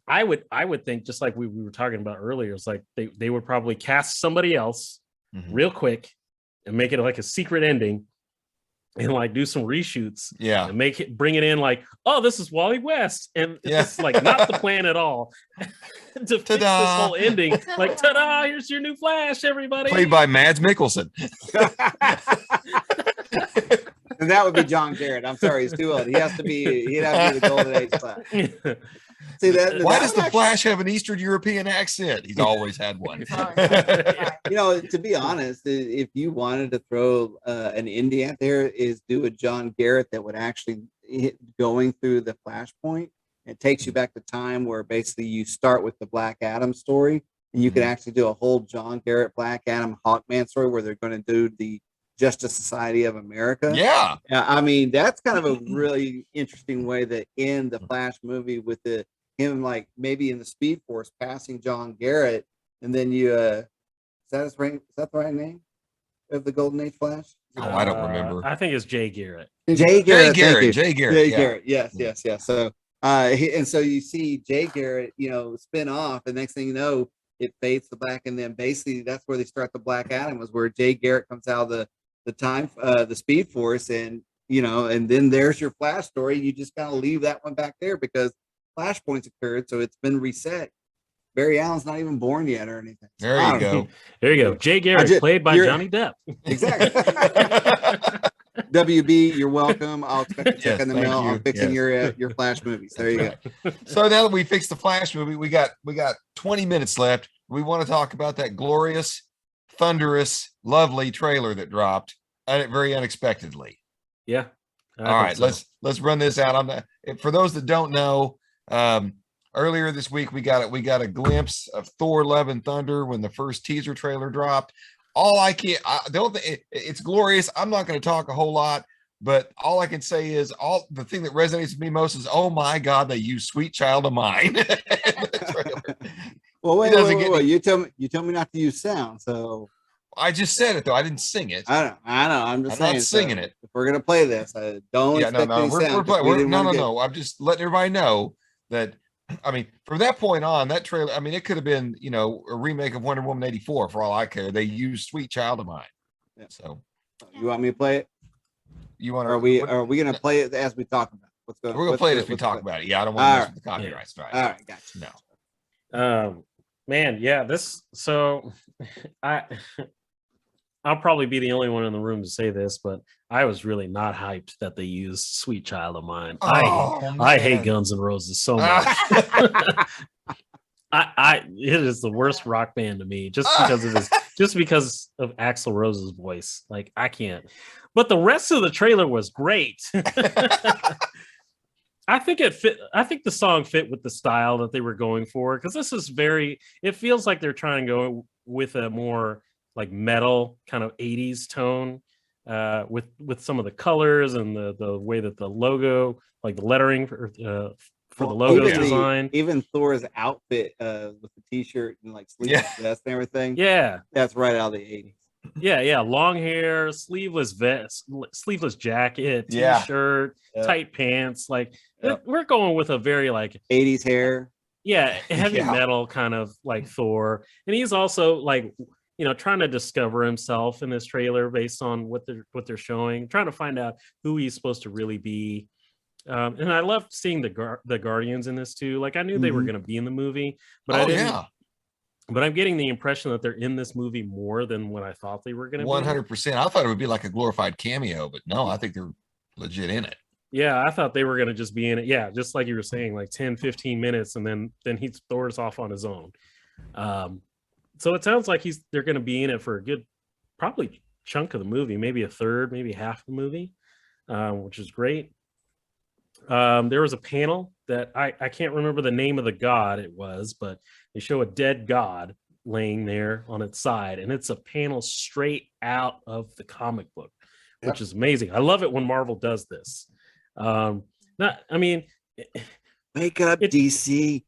I would think, just like we were talking about earlier, it's like they would probably cast somebody else real quick and make it like a secret ending, and like do some reshoots, and bring it in like, oh, this is Wally West, and it's like not the plan at all to fix this whole ending. Like, ta-da! Here's your new Flash, everybody. Played by Mads Mikkelsen. And that would be John Garrett. I'm sorry, he's too old. He'd have to be the Golden Age Flash. See that? Why does the Flash have an Eastern European accent? He's always had one. To be honest, if you wanted to throw an indie out there, is do a John Garrett that would actually going through the Flashpoint. It takes you back to time where basically you start with the Black Adam story, and you could actually do a whole John Garrett Black Adam Hawkman story where they're going to do the Justice Society of America. Yeah, I mean, that's kind of a really interesting way to end the Flash movie with him like maybe in the Speed Force passing John Garrett, and then you is that the right name of the Golden Age Flash? Oh, I don't remember. I think it's Jay Garrett. Jay Garrett. Jay Garrett. Yes. So and so you see Jay Garrett, spin off, and next thing you know, it fades to black, and then basically that's where they start the Black Adam, was where Jay Garrett comes out of the Speed Force, and and then there's your Flash story. You just kind of leave that one back there because Flashpoints occurred, so it's been reset. Barry Allen's not even born yet or anything. There you go. There you go. Jay Garrett, played by Johnny Depp. Exactly. WB, you're welcome. I'll expect a check in the mail. I'm fixing your Flash movies. There you go. So now that we fixed the Flash movie, we got 20 minutes left. We want to talk about that glorious, thunderous, lovely trailer that dropped very unexpectedly. Yeah. All right, let's run this out. For those that don't know, earlier this week we got a glimpse of Thor: Love and Thunder when the first teaser trailer dropped. It's glorious. I'm not going to talk a whole lot, but all I can say is the thing that resonates with me most is, oh my God, they use "Sweet Child of Mine." Well, wait. You tell me not to use sound. So I just said it though. I didn't sing it. I know. I'm saying, not singing it. If we're gonna play this, don't. Yeah, no. I'm just letting everybody know that. I mean, from that point on, that trailer, I mean, it could have been, a remake of Wonder Woman 84 for all I care. They used "Sweet Child of Mine." Yeah. So, you want me to play it? You want? Are we going to play it as we talk about it? We're going to play it as we talk about it. Yeah, I don't want to mess with the copyrights. Right. All right, gotcha. No. Man, yeah. So, I'll probably be the only one in the room to say this, but I was really not hyped that they used "Sweet Child of Mine." Oh, I hate man. Guns N' Roses so much. Ah. It is the worst rock band to me just Ah. because of Axl Rose's voice. Like I can't. But the rest of the trailer was great. I think it fit. I think the song fit with the style that they were going for because this is very. It feels like they're trying to go with a more like metal kind of 80s tone with some of the colors and the way that the logo, like the lettering for the logo design. Even Thor's outfit with the t-shirt and like sleeveless vest and everything. Yeah, that's right out of the 80s. Yeah, long hair, sleeveless vest, sleeveless jacket, t-shirt, tight pants. Like we're going with a very like 80s hair. Yeah, heavy metal kind of like Thor. And he's also like, trying to discover himself in this trailer based on what they're showing, trying to find out who he's supposed to really be. And I love seeing the Guardians in this too. Like I knew they were going to be in the movie, but I didn't. Yeah. But I'm getting the impression that they're in this movie more than what I thought they were going to be. 100%. I thought it would be like a glorified cameo, but no, I think they're legit in it. Yeah, I thought they were going to just be in it. Yeah, just like you were saying, like 10, 15 minutes, and then he Thor's off on his own. So it sounds like they're going to be in it for a good, probably chunk of the movie, maybe a third, maybe half the movie, which is great. There was a panel that I can't remember the name of the god it was, but they show a dead god laying there on its side, and it's a panel straight out of the comic book, which is amazing. I love it when Marvel does this. Wake up, DC.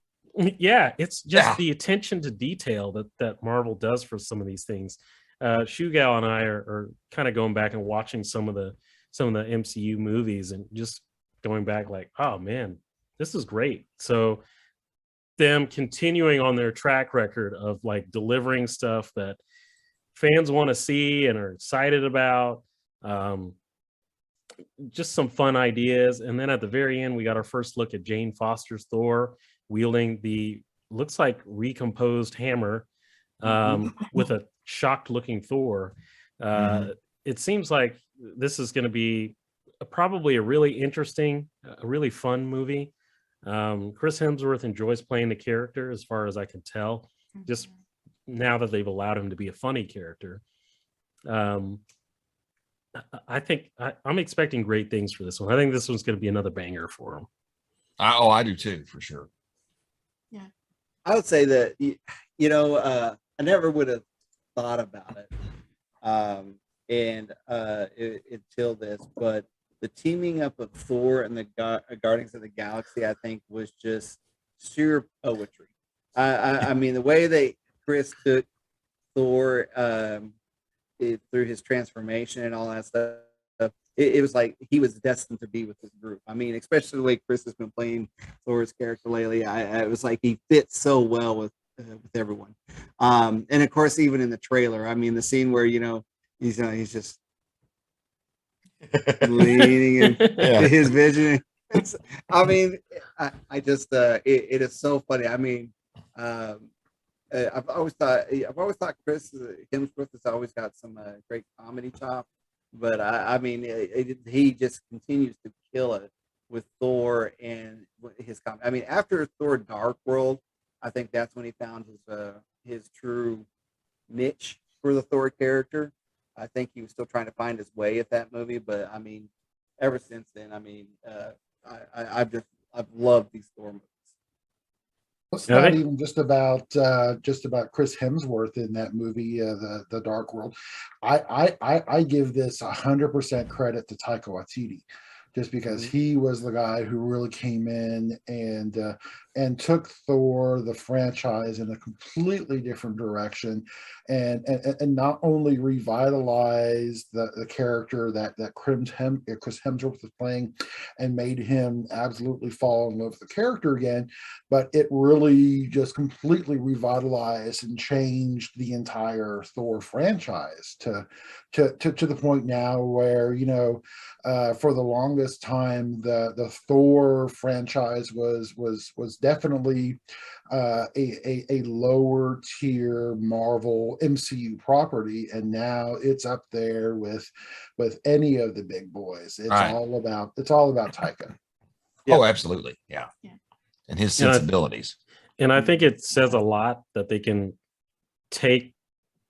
Yeah, it's just the attention to detail that Marvel does for some of these things. Shugao and I are kind of going back and watching some of the MCU movies and just going back like, oh man, this is great. So them continuing on their track record of like delivering stuff that fans want to see and are excited about, just some fun ideas. And then at the very end, we got our first look at Jane Foster's Thor wielding the looks like recomposed hammer with a shocked looking Thor. It seems like this is going to be probably a really interesting, a really fun movie. Chris Hemsworth enjoys playing the character as far as I can tell, just now that they've allowed him to be a funny character. I think I'm expecting great things for this one. I think this one's going to be another banger for him. I do too, for sure. Yeah. I would say that, I never would have thought about it until this, but the teaming up of Thor and the Guardians of the Galaxy, I think, was just sheer poetry. I mean, the way Chris took Thor through his transformation and all that stuff, it was like he was destined to be with this group. I mean, especially the way Chris has been playing Thor's character lately, it was like he fits so well with everyone. And of course, even in the trailer, I mean, the scene where he's just leaning into his vision. I mean, I just it is so funny. I mean, I've always thought Chris Hemsworth has always got some great comedy chop, but I mean, he just continues to kill it with Thor and his comedy. I mean, after Thor: Dark World, I think that's when he found his true niche for the Thor character. I think he was still trying to find his way at that movie, but I mean, ever since then, I mean, I've loved these Thor movies. It's not even just about Chris Hemsworth in that movie, the Dark World. I give this 100% credit to Taika Waititi, just because he was the guy who really came in and took Thor, the franchise, in a completely different direction, and not only revitalized the character that Chris Hemsworth was playing, and made him absolutely fall in love with the character again, but it really just completely revitalized and changed the entire Thor franchise to the point now where, for the longest longest time, the Thor franchise was definitely a lower tier Marvel MCU property, and now it's up there with any of the big boys. It's Right. all about Taika. Yeah. Oh, absolutely. Yeah. Yeah. And his And I- sensibilities. And I think it says a lot that they can take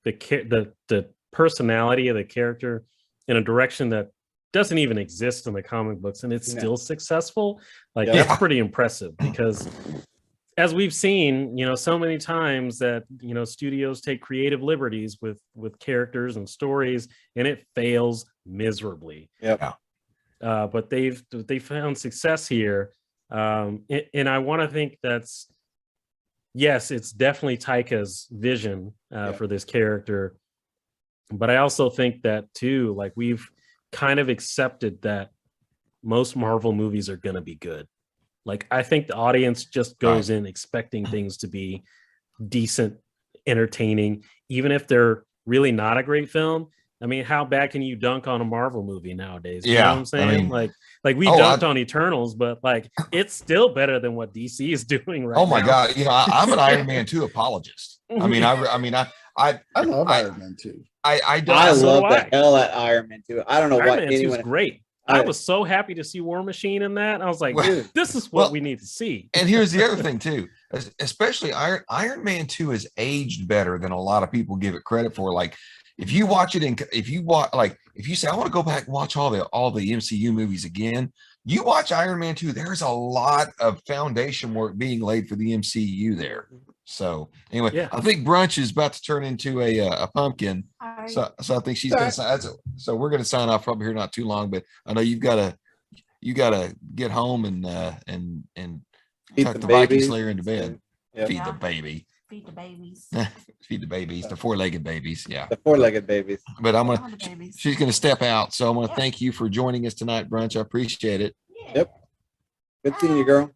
the personality of the character in a direction that doesn't even exist in the comic books, and it's No. still successful. Like Yeah. that's pretty impressive, because as we've seen, so many times that studios take creative liberties with characters and stories, and it fails miserably. Yep. But they found success here, and I want to think that's, yes, it's definitely Taika's vision for this character. But I also think that too, like, we've kind of accepted that most Marvel movies are going to be good. Like, I think the audience just goes in expecting things to be decent, entertaining, even if they're really not a great film. I mean, how bad can you dunk on a Marvel movie nowadays? You know what I'm saying? I mean, like we dunked on Eternals, but like it's still better than what DC is doing right now. Oh my God. I'm an Iron Man 2 apologist. I mean, I love Iron Man 2. I so love do the I. hell at Iron Man 2. I don't know Iron what Man 2 is anyone. great. I was so happy to see War Machine in that. I was like, dude, this is what we need to see. And here's the other thing too, especially Iron Man 2 has aged better than a lot of people give it credit for. Like, if you watch it if you say, I want to go back and watch all the MCU movies again, you watch Iron Man 2, there's a lot of foundation work being laid for the MCU there. So anyway, I think Brunch is about to turn into a pumpkin. So I think she's going to. So we're going to sign off probably here not too long. But I know you got to get home and tuck the Viking Slayer into bed. Feed the baby. Feed the babies. Feed the babies, the four-legged babies. Yeah, the four-legged babies. But she's gonna step out. So I'm gonna thank you for joining us tonight, Brunch. I appreciate it. Yep. Good seeing you, girl.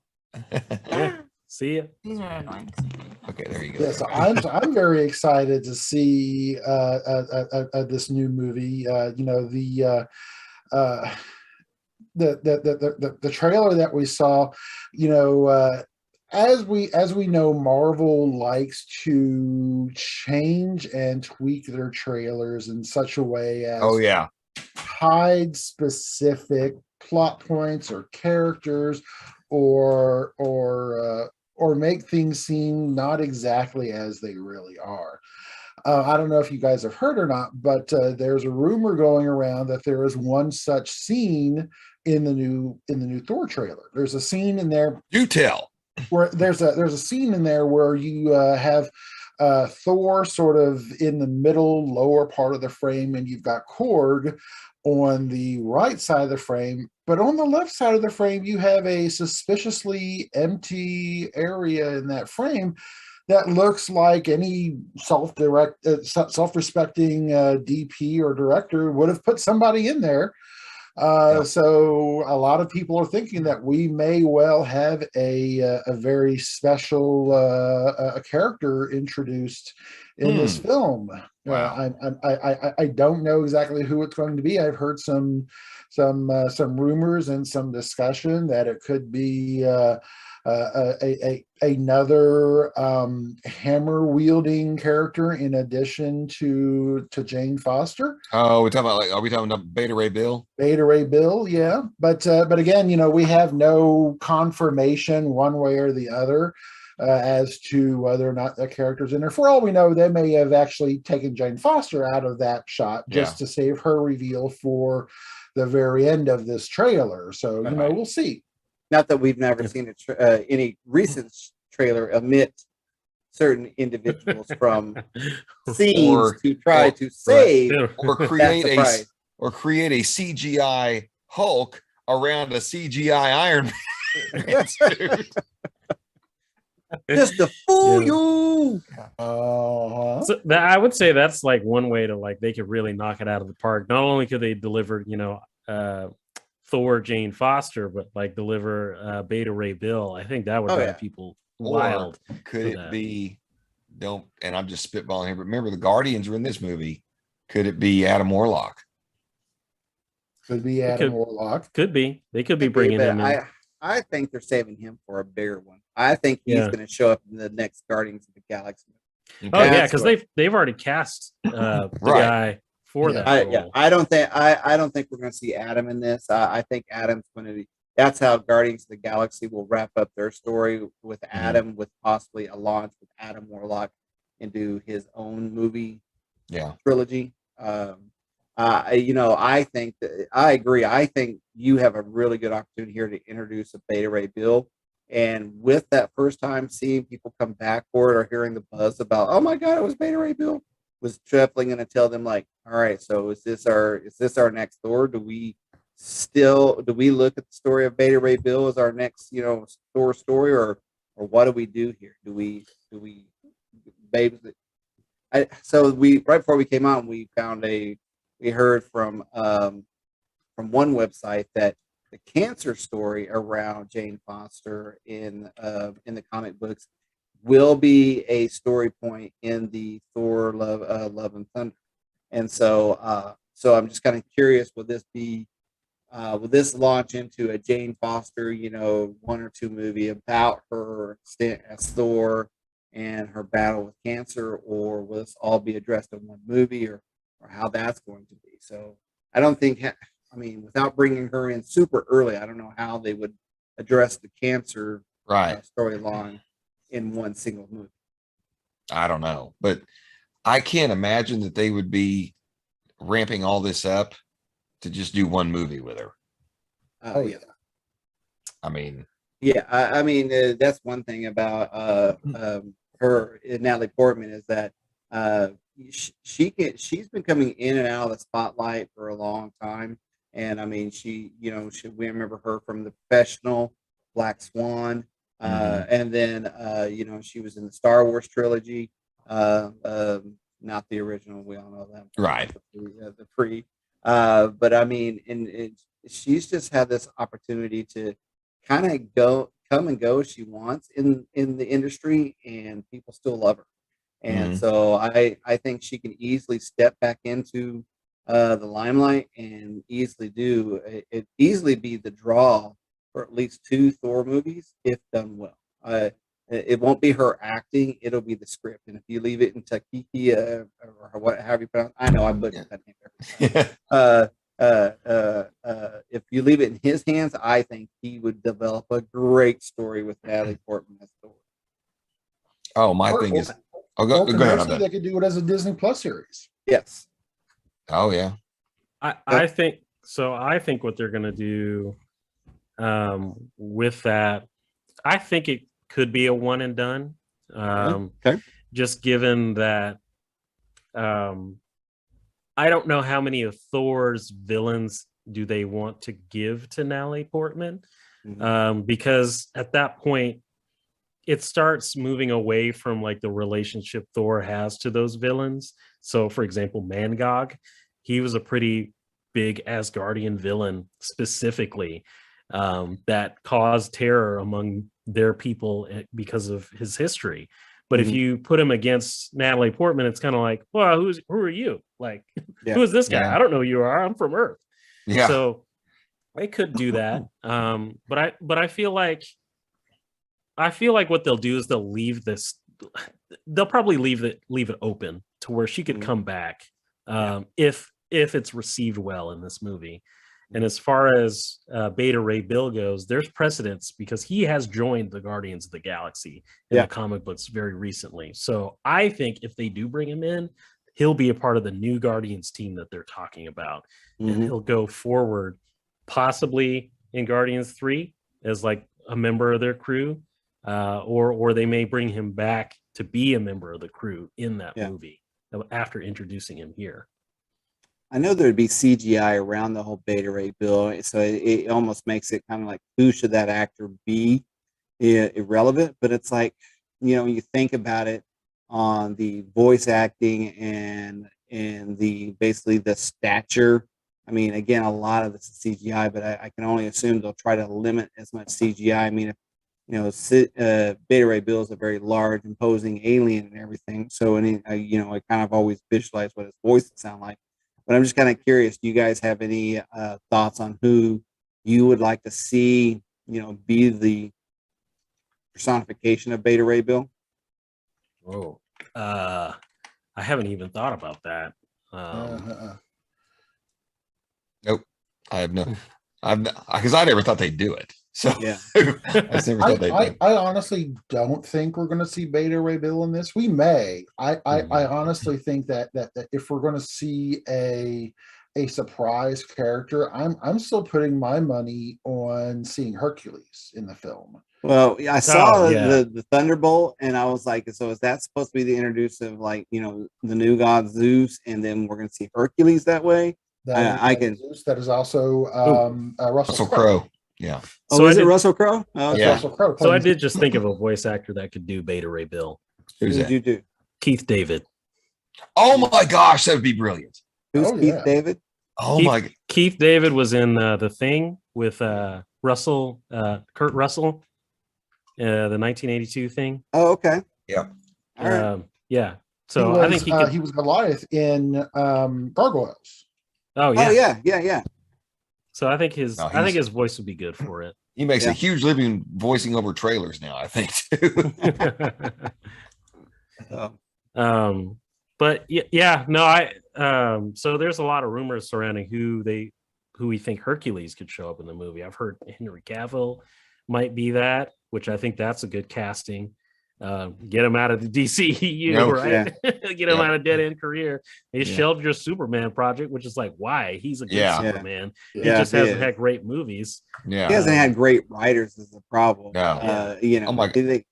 See ya. These are annoying. Okay, there you go. Yeah, so I'm very excited to see this new movie. The trailer that we saw, as we know, Marvel likes to change and tweak their trailers in such a way as hide specific plot points or characters, or make things seem not exactly as they really are. I don't know if you guys have heard or not, but there's a rumor going around that there is one such scene in the new Thor trailer. There's a scene in there. You tell. Where there's a scene in there where you have Thor sort of in the middle lower part of the frame, and you've got Korg on the right side of the frame, but on the left side of the frame you have a suspiciously empty area in that frame that looks like any self-respecting DP or director would have put somebody in there. So a lot of people are thinking that we may well have a very special character introduced in this film. Wow. I don't know exactly who it's going to be. I've heard some rumors and some discussion that it could be another hammer wielding character in addition to Jane Foster. Oh, are we talking about Beta Ray Bill? Beta Ray Bill, yeah. But again, we have no confirmation one way or the other as to whether or not the character's in there. For all we know, they may have actually taken Jane Foster out of that shot just to save her reveal for the very end of this trailer. So, we'll see. Not that we've never seen any recent trailer omit certain individuals from scenes to try to save or create a CGI Hulk around a CGI Iron Man. Just to fool you. So I would say that's like one way to they could really knock it out of the park. Not only could they deliver, Thor Jane Foster, but deliver Beta Ray Bill. I think that would drive people wild. Or could it be? And I'm just spitballing here, but remember the Guardians are in this movie. Could it be Adam Warlock? Could be Adam Warlock. Could be. They could be Could bringing but him in. I think they're saving him for a bigger one. I think he's going to show up in the next Guardians of the Galaxy. Oh yeah, because they've already cast the guy for that role. I don't think we're going to see Adam in this. I think Adam's going to be. That's how Guardians of the Galaxy will wrap up their story with Adam, with possibly a launch with Adam Warlock into his own movie trilogy. I think that I agree. I think you have a really good opportunity here to introduce a Beta Ray Bill. And with that first time seeing people come back for it or hearing the buzz about, oh my God, it was Beta Ray Bill, was definitely going to tell them like, all right, so is this our next Thor? Do we look at the story of Beta Ray Bill as our next, Thor story, or what do we do here? Do we babes? So right before we came on, we heard from one website that the cancer story around Jane Foster in the comic books will be a story point in the Thor Love and Thunder, and so I'm just kind of curious, will this launch into a Jane Foster, 1 or 2 movie about her stint as Thor and her battle with cancer, or will this all be addressed in one movie, or how that's going to be? So I don't think. Without bringing her in super early, I don't know how they would address the cancer storyline in one single movie. I don't know, but I can't imagine that they would be ramping all this up to just do one movie with her. That's one thing about her, Natalie Portman, is that she's been coming in and out of the spotlight for a long time. And we remember her from The Professional, Black Swan, and then she was in the Star Wars trilogy, not the original. We all know that, right? The pre, but she's just had this opportunity to kind of come and go as she wants in the industry, and people still love her. And so I think she can easily step back into the limelight and easily be the draw for at least 2 Thor movies if done well. It won't be her acting; it'll be the script. And if you leave it in Takiki or however you pronounce, I know I butchered that name every time. If you leave it in his hands, I think he would develop a great story with Natalie Portman as Thor. Oh, my thing is, go ahead. They could do it as a Disney Plus series. Yes. Oh yeah. I think so. I think what they're going to do with that, I think it could be a one and done. Just given that I don't know how many of Thor's villains do they want to give to Natalie Portman, because at that point it starts moving away from like the relationship Thor has to those villains. So, for example, Mangog, he was a pretty big Asgardian villain specifically, that caused terror among their people because of his history. But if you put him against Natalie Portman, it's kind of like, well, who are you? Like, who is this guy? I don't know who you are. I'm from Earth. Yeah. So they could do that. But I feel like what they'll do is they'll leave this. They'll probably leave it open to where she could come back if it's received well in this movie. And as far as Beta Ray Bill goes, there's precedence because he has joined the Guardians of the Galaxy in the comic books very recently. So I think if they do bring him in, he'll be a part of the new Guardians team that they're talking about. And he'll go forward, possibly in Guardians 3 as like a member of their crew, or they may bring him back to be a member of the crew in that movie after introducing him here. I know there'd be CGI around the whole Beta Ray Bill, so it almost makes it kind of like, who should that actor be? Irrelevant, but it's like, you think about it on the voice acting and the basically the stature. I mean, again, a lot of this is CGI, but I can only assume they'll try to limit as much CGI. I mean, Beta Ray Bill is a very large, imposing alien and everything, so I kind of always visualize what his voice would sound like. But I'm just kind of curious. Do you guys have any thoughts on who you would like to see, be the personification of Beta Ray Bill? Oh, I haven't even thought about that. Nope. I have no. Because I never thought they'd do it. So Yeah. I just never thought they'd. I honestly don't think we're going to see Beta Ray Bill in this. We may. I honestly think that if we're going to see a surprise character, I'm still putting my money on seeing Hercules in the film. Well, I saw yeah. the Thunderbolt, and I was like, so is that supposed to be the introduction of like the new god Zeus, and then we're going to see Hercules that way? That is also Russell Crowe. Yeah. So is it Russell Crowe? Oh, yeah. Russell Crowe. So I did just think of a voice actor that could do Beta Ray Bill. Who's Who that? did you do? Keith David. Oh my gosh, that would be brilliant. Who's Keith David? Oh my. Keith David was in The Thing with Kurt Russell, the 1982 thing. Oh, okay. Yeah. All right. Yeah. So I think he was Goliath in Gargoyles. Oh yeah. Oh yeah. So I think his voice would be good for it. He makes a huge living voicing over trailers now, I think too. But so there's a lot of rumors surrounding who we think Hercules could show up in the movie. I've heard Henry Cavill might be that, which I think that's a good casting. Get him out of the DCEU, right? Yeah. Get him out of dead end career. He shelved your Superman project, which is like, why? He's a good Superman. He just hasn't had great movies. Yeah, he hasn't had great writers is the problem. No. Oh my God.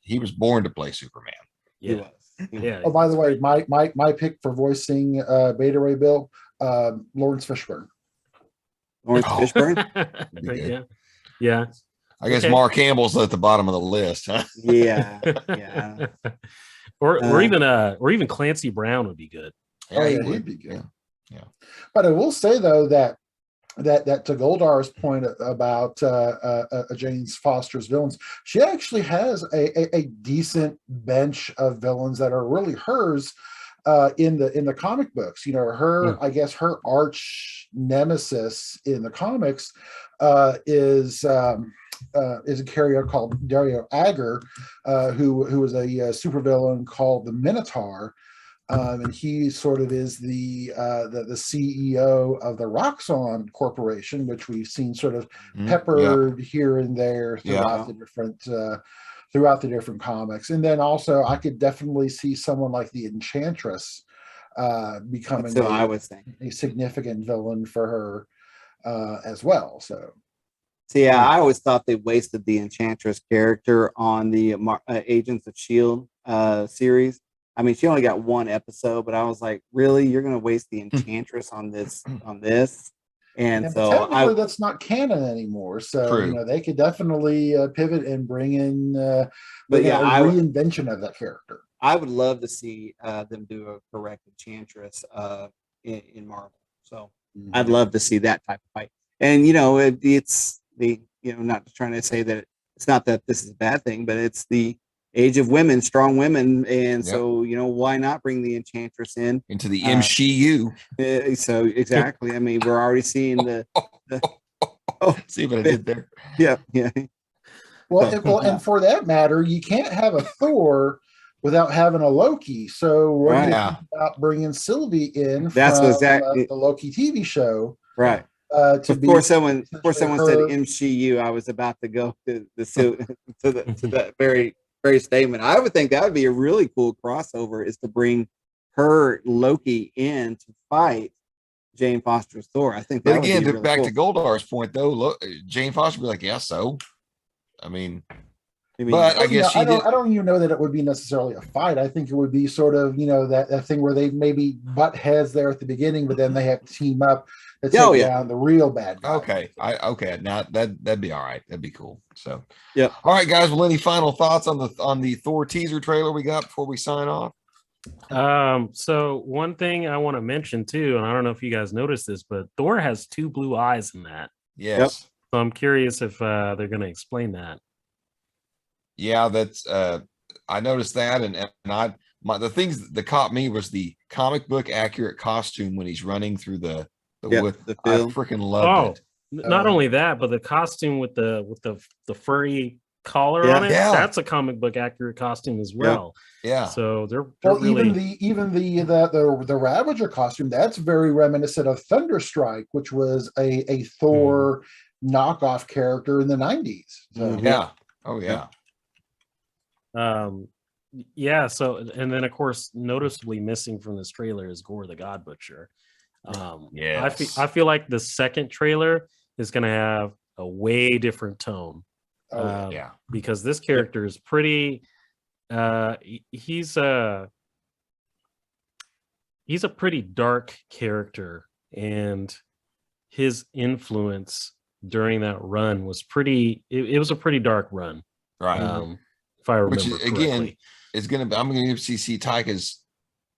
He was born to play Superman. Yeah. He was. Yeah. Oh, by the way, my pick for voicing Beta Ray Bill, Lawrence Fishburne. Lawrence Fishburne? Yeah. I guess Mark Hamill's at the bottom of the list, huh? Yeah. Or even Clancy Brown would be good. Yeah, he'd be good. Yeah. But I will say though that to Goldar's point about Jane Foster's villains, she actually has a decent bench of villains that are really hers in the comic books. I guess her arch nemesis in the comics is a character called Dario Agger, who was a supervillain called the Minotaur. And he sort of is the CEO of the Roxxon Corporation, which we've seen sort of peppered here and there throughout the different comics. And then also, I could definitely see someone like the Enchantress becoming a significant villain for her as well. So. So yeah, I always thought they wasted the Enchantress character on the Agents of S.H.I.E.L.D. Series. I mean, she only got one episode, but I was like, really? You're going to waste the Enchantress on this? And so technically that's not canon anymore. So, they could definitely pivot and bring in a reinvention of that character. I would love to see them do a correct Enchantress in Marvel. So I'd love to see that type of fight. And, it's not trying to say that it's not that this is a bad thing, but it's the age of women, strong women. And so, why not bring the Enchantress into the MCU? So exactly. I mean, we're already seeing see what I did there. Yeah. Well, and for that matter, you can't have a Thor without having a Loki. So what do you think about bringing Sylvie in from the Loki TV show? Right. Before someone said MCU, I was about to go to that very statement. I would think that would be a really cool crossover, is to bring her Loki in to fight Jane Foster's Thor. I think. But again, back to Goldar's point, though, look, Jane Foster would be like, "Yeah, so." I mean, but I guess I don't even know that it would be necessarily a fight. I think it would be sort of that thing where they maybe butt heads there at the beginning, but then they have to team up to take down the real bad guy. Okay. Now that'd be all right. That'd be cool. So yeah. All right, guys. Well, any final thoughts on the Thor teaser trailer we got before we sign off? So one thing I want to mention too, and I don't know if you guys noticed this, but Thor has 2 blue eyes in that. Yes. Yep. So I'm curious if they're going to explain that. Yeah, that's I noticed that, and the things that caught me was the comic book accurate costume when he's running through the wood. the I field. freaking loved it. Not only that, but the costume with the furry collar Yeah. on it, Yeah. that's a comic book accurate costume as well. Yeah. So they're Well, really even the Ravager costume, that's very reminiscent of Thunderstrike, which was a Thor knockoff character in the 90s. So, Yeah. Oh yeah. yeah, so and then of course noticeably missing from this trailer is Gore the God Butcher. Yes. I feel like the second trailer is going to have a way different tone. Yeah. Because this character is pretty he's a pretty dark character, and his influence during that run was it was a pretty dark run. Right. If I remember Which is, correctly. again, I'm gonna give CC Taika's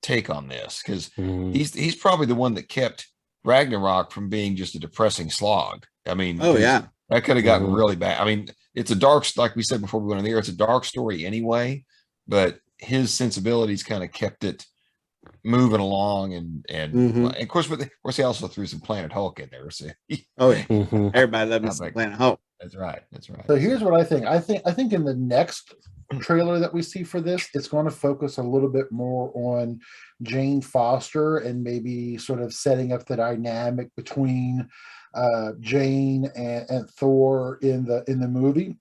take on this, because Mhm. he's probably the one that kept Ragnarok from being just a depressing slog. I mean, Oh 'cause yeah. that could have gotten Mhm. really bad. I mean, it's a dark, like we said before we went on the air, it's a dark story anyway, but his sensibilities kind of kept it moving along, and Mhm. of course, he also threw some Planet Hulk in there. So Oh yeah. Mhm. Everybody loves I me some think- Planet Hulk. that's right. That's right. So here's what I think. I think in the next trailer that we see for this, it's going to focus a little bit more on Jane Foster and maybe sort of setting up the dynamic between Jane and Thor in the movie.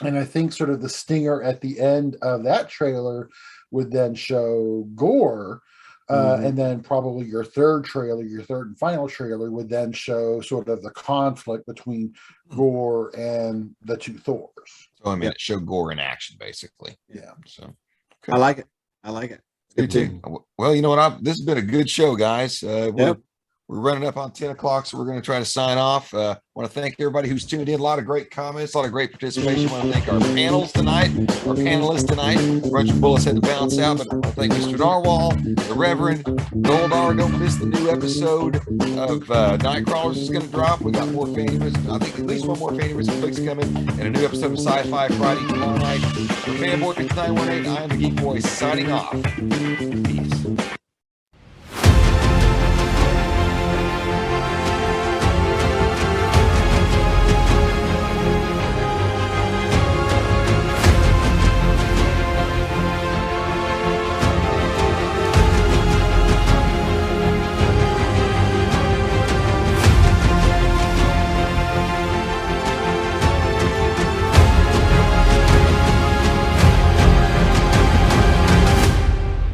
And I think sort of the stinger at the end of that trailer would then show Gore. And then probably your third and final trailer would then show sort of the conflict between Gore and the two Thors. So I mean, it showed Gore in action, basically. Yeah. So I like it. I like it. you too. Well, you know what? This has been a good show, guys. We're running up on 10 o'clock, so we're going to try to sign off. Want to thank everybody who's tuned in. A lot of great comments, a lot of great participation. Want to thank our panelists tonight. A bunch of bullets had to bounce out, but I want to thank Mr. Narwhal, the Reverend, Goldar. Don't miss the new episode of Nightcrawlers is going to drop. We got more favorites. I think at least one more favorites and flicks coming, and a new episode of Sci-Fi Friday tomorrow night. For Fanboy 918, I am the Geek Boy signing off. Peace.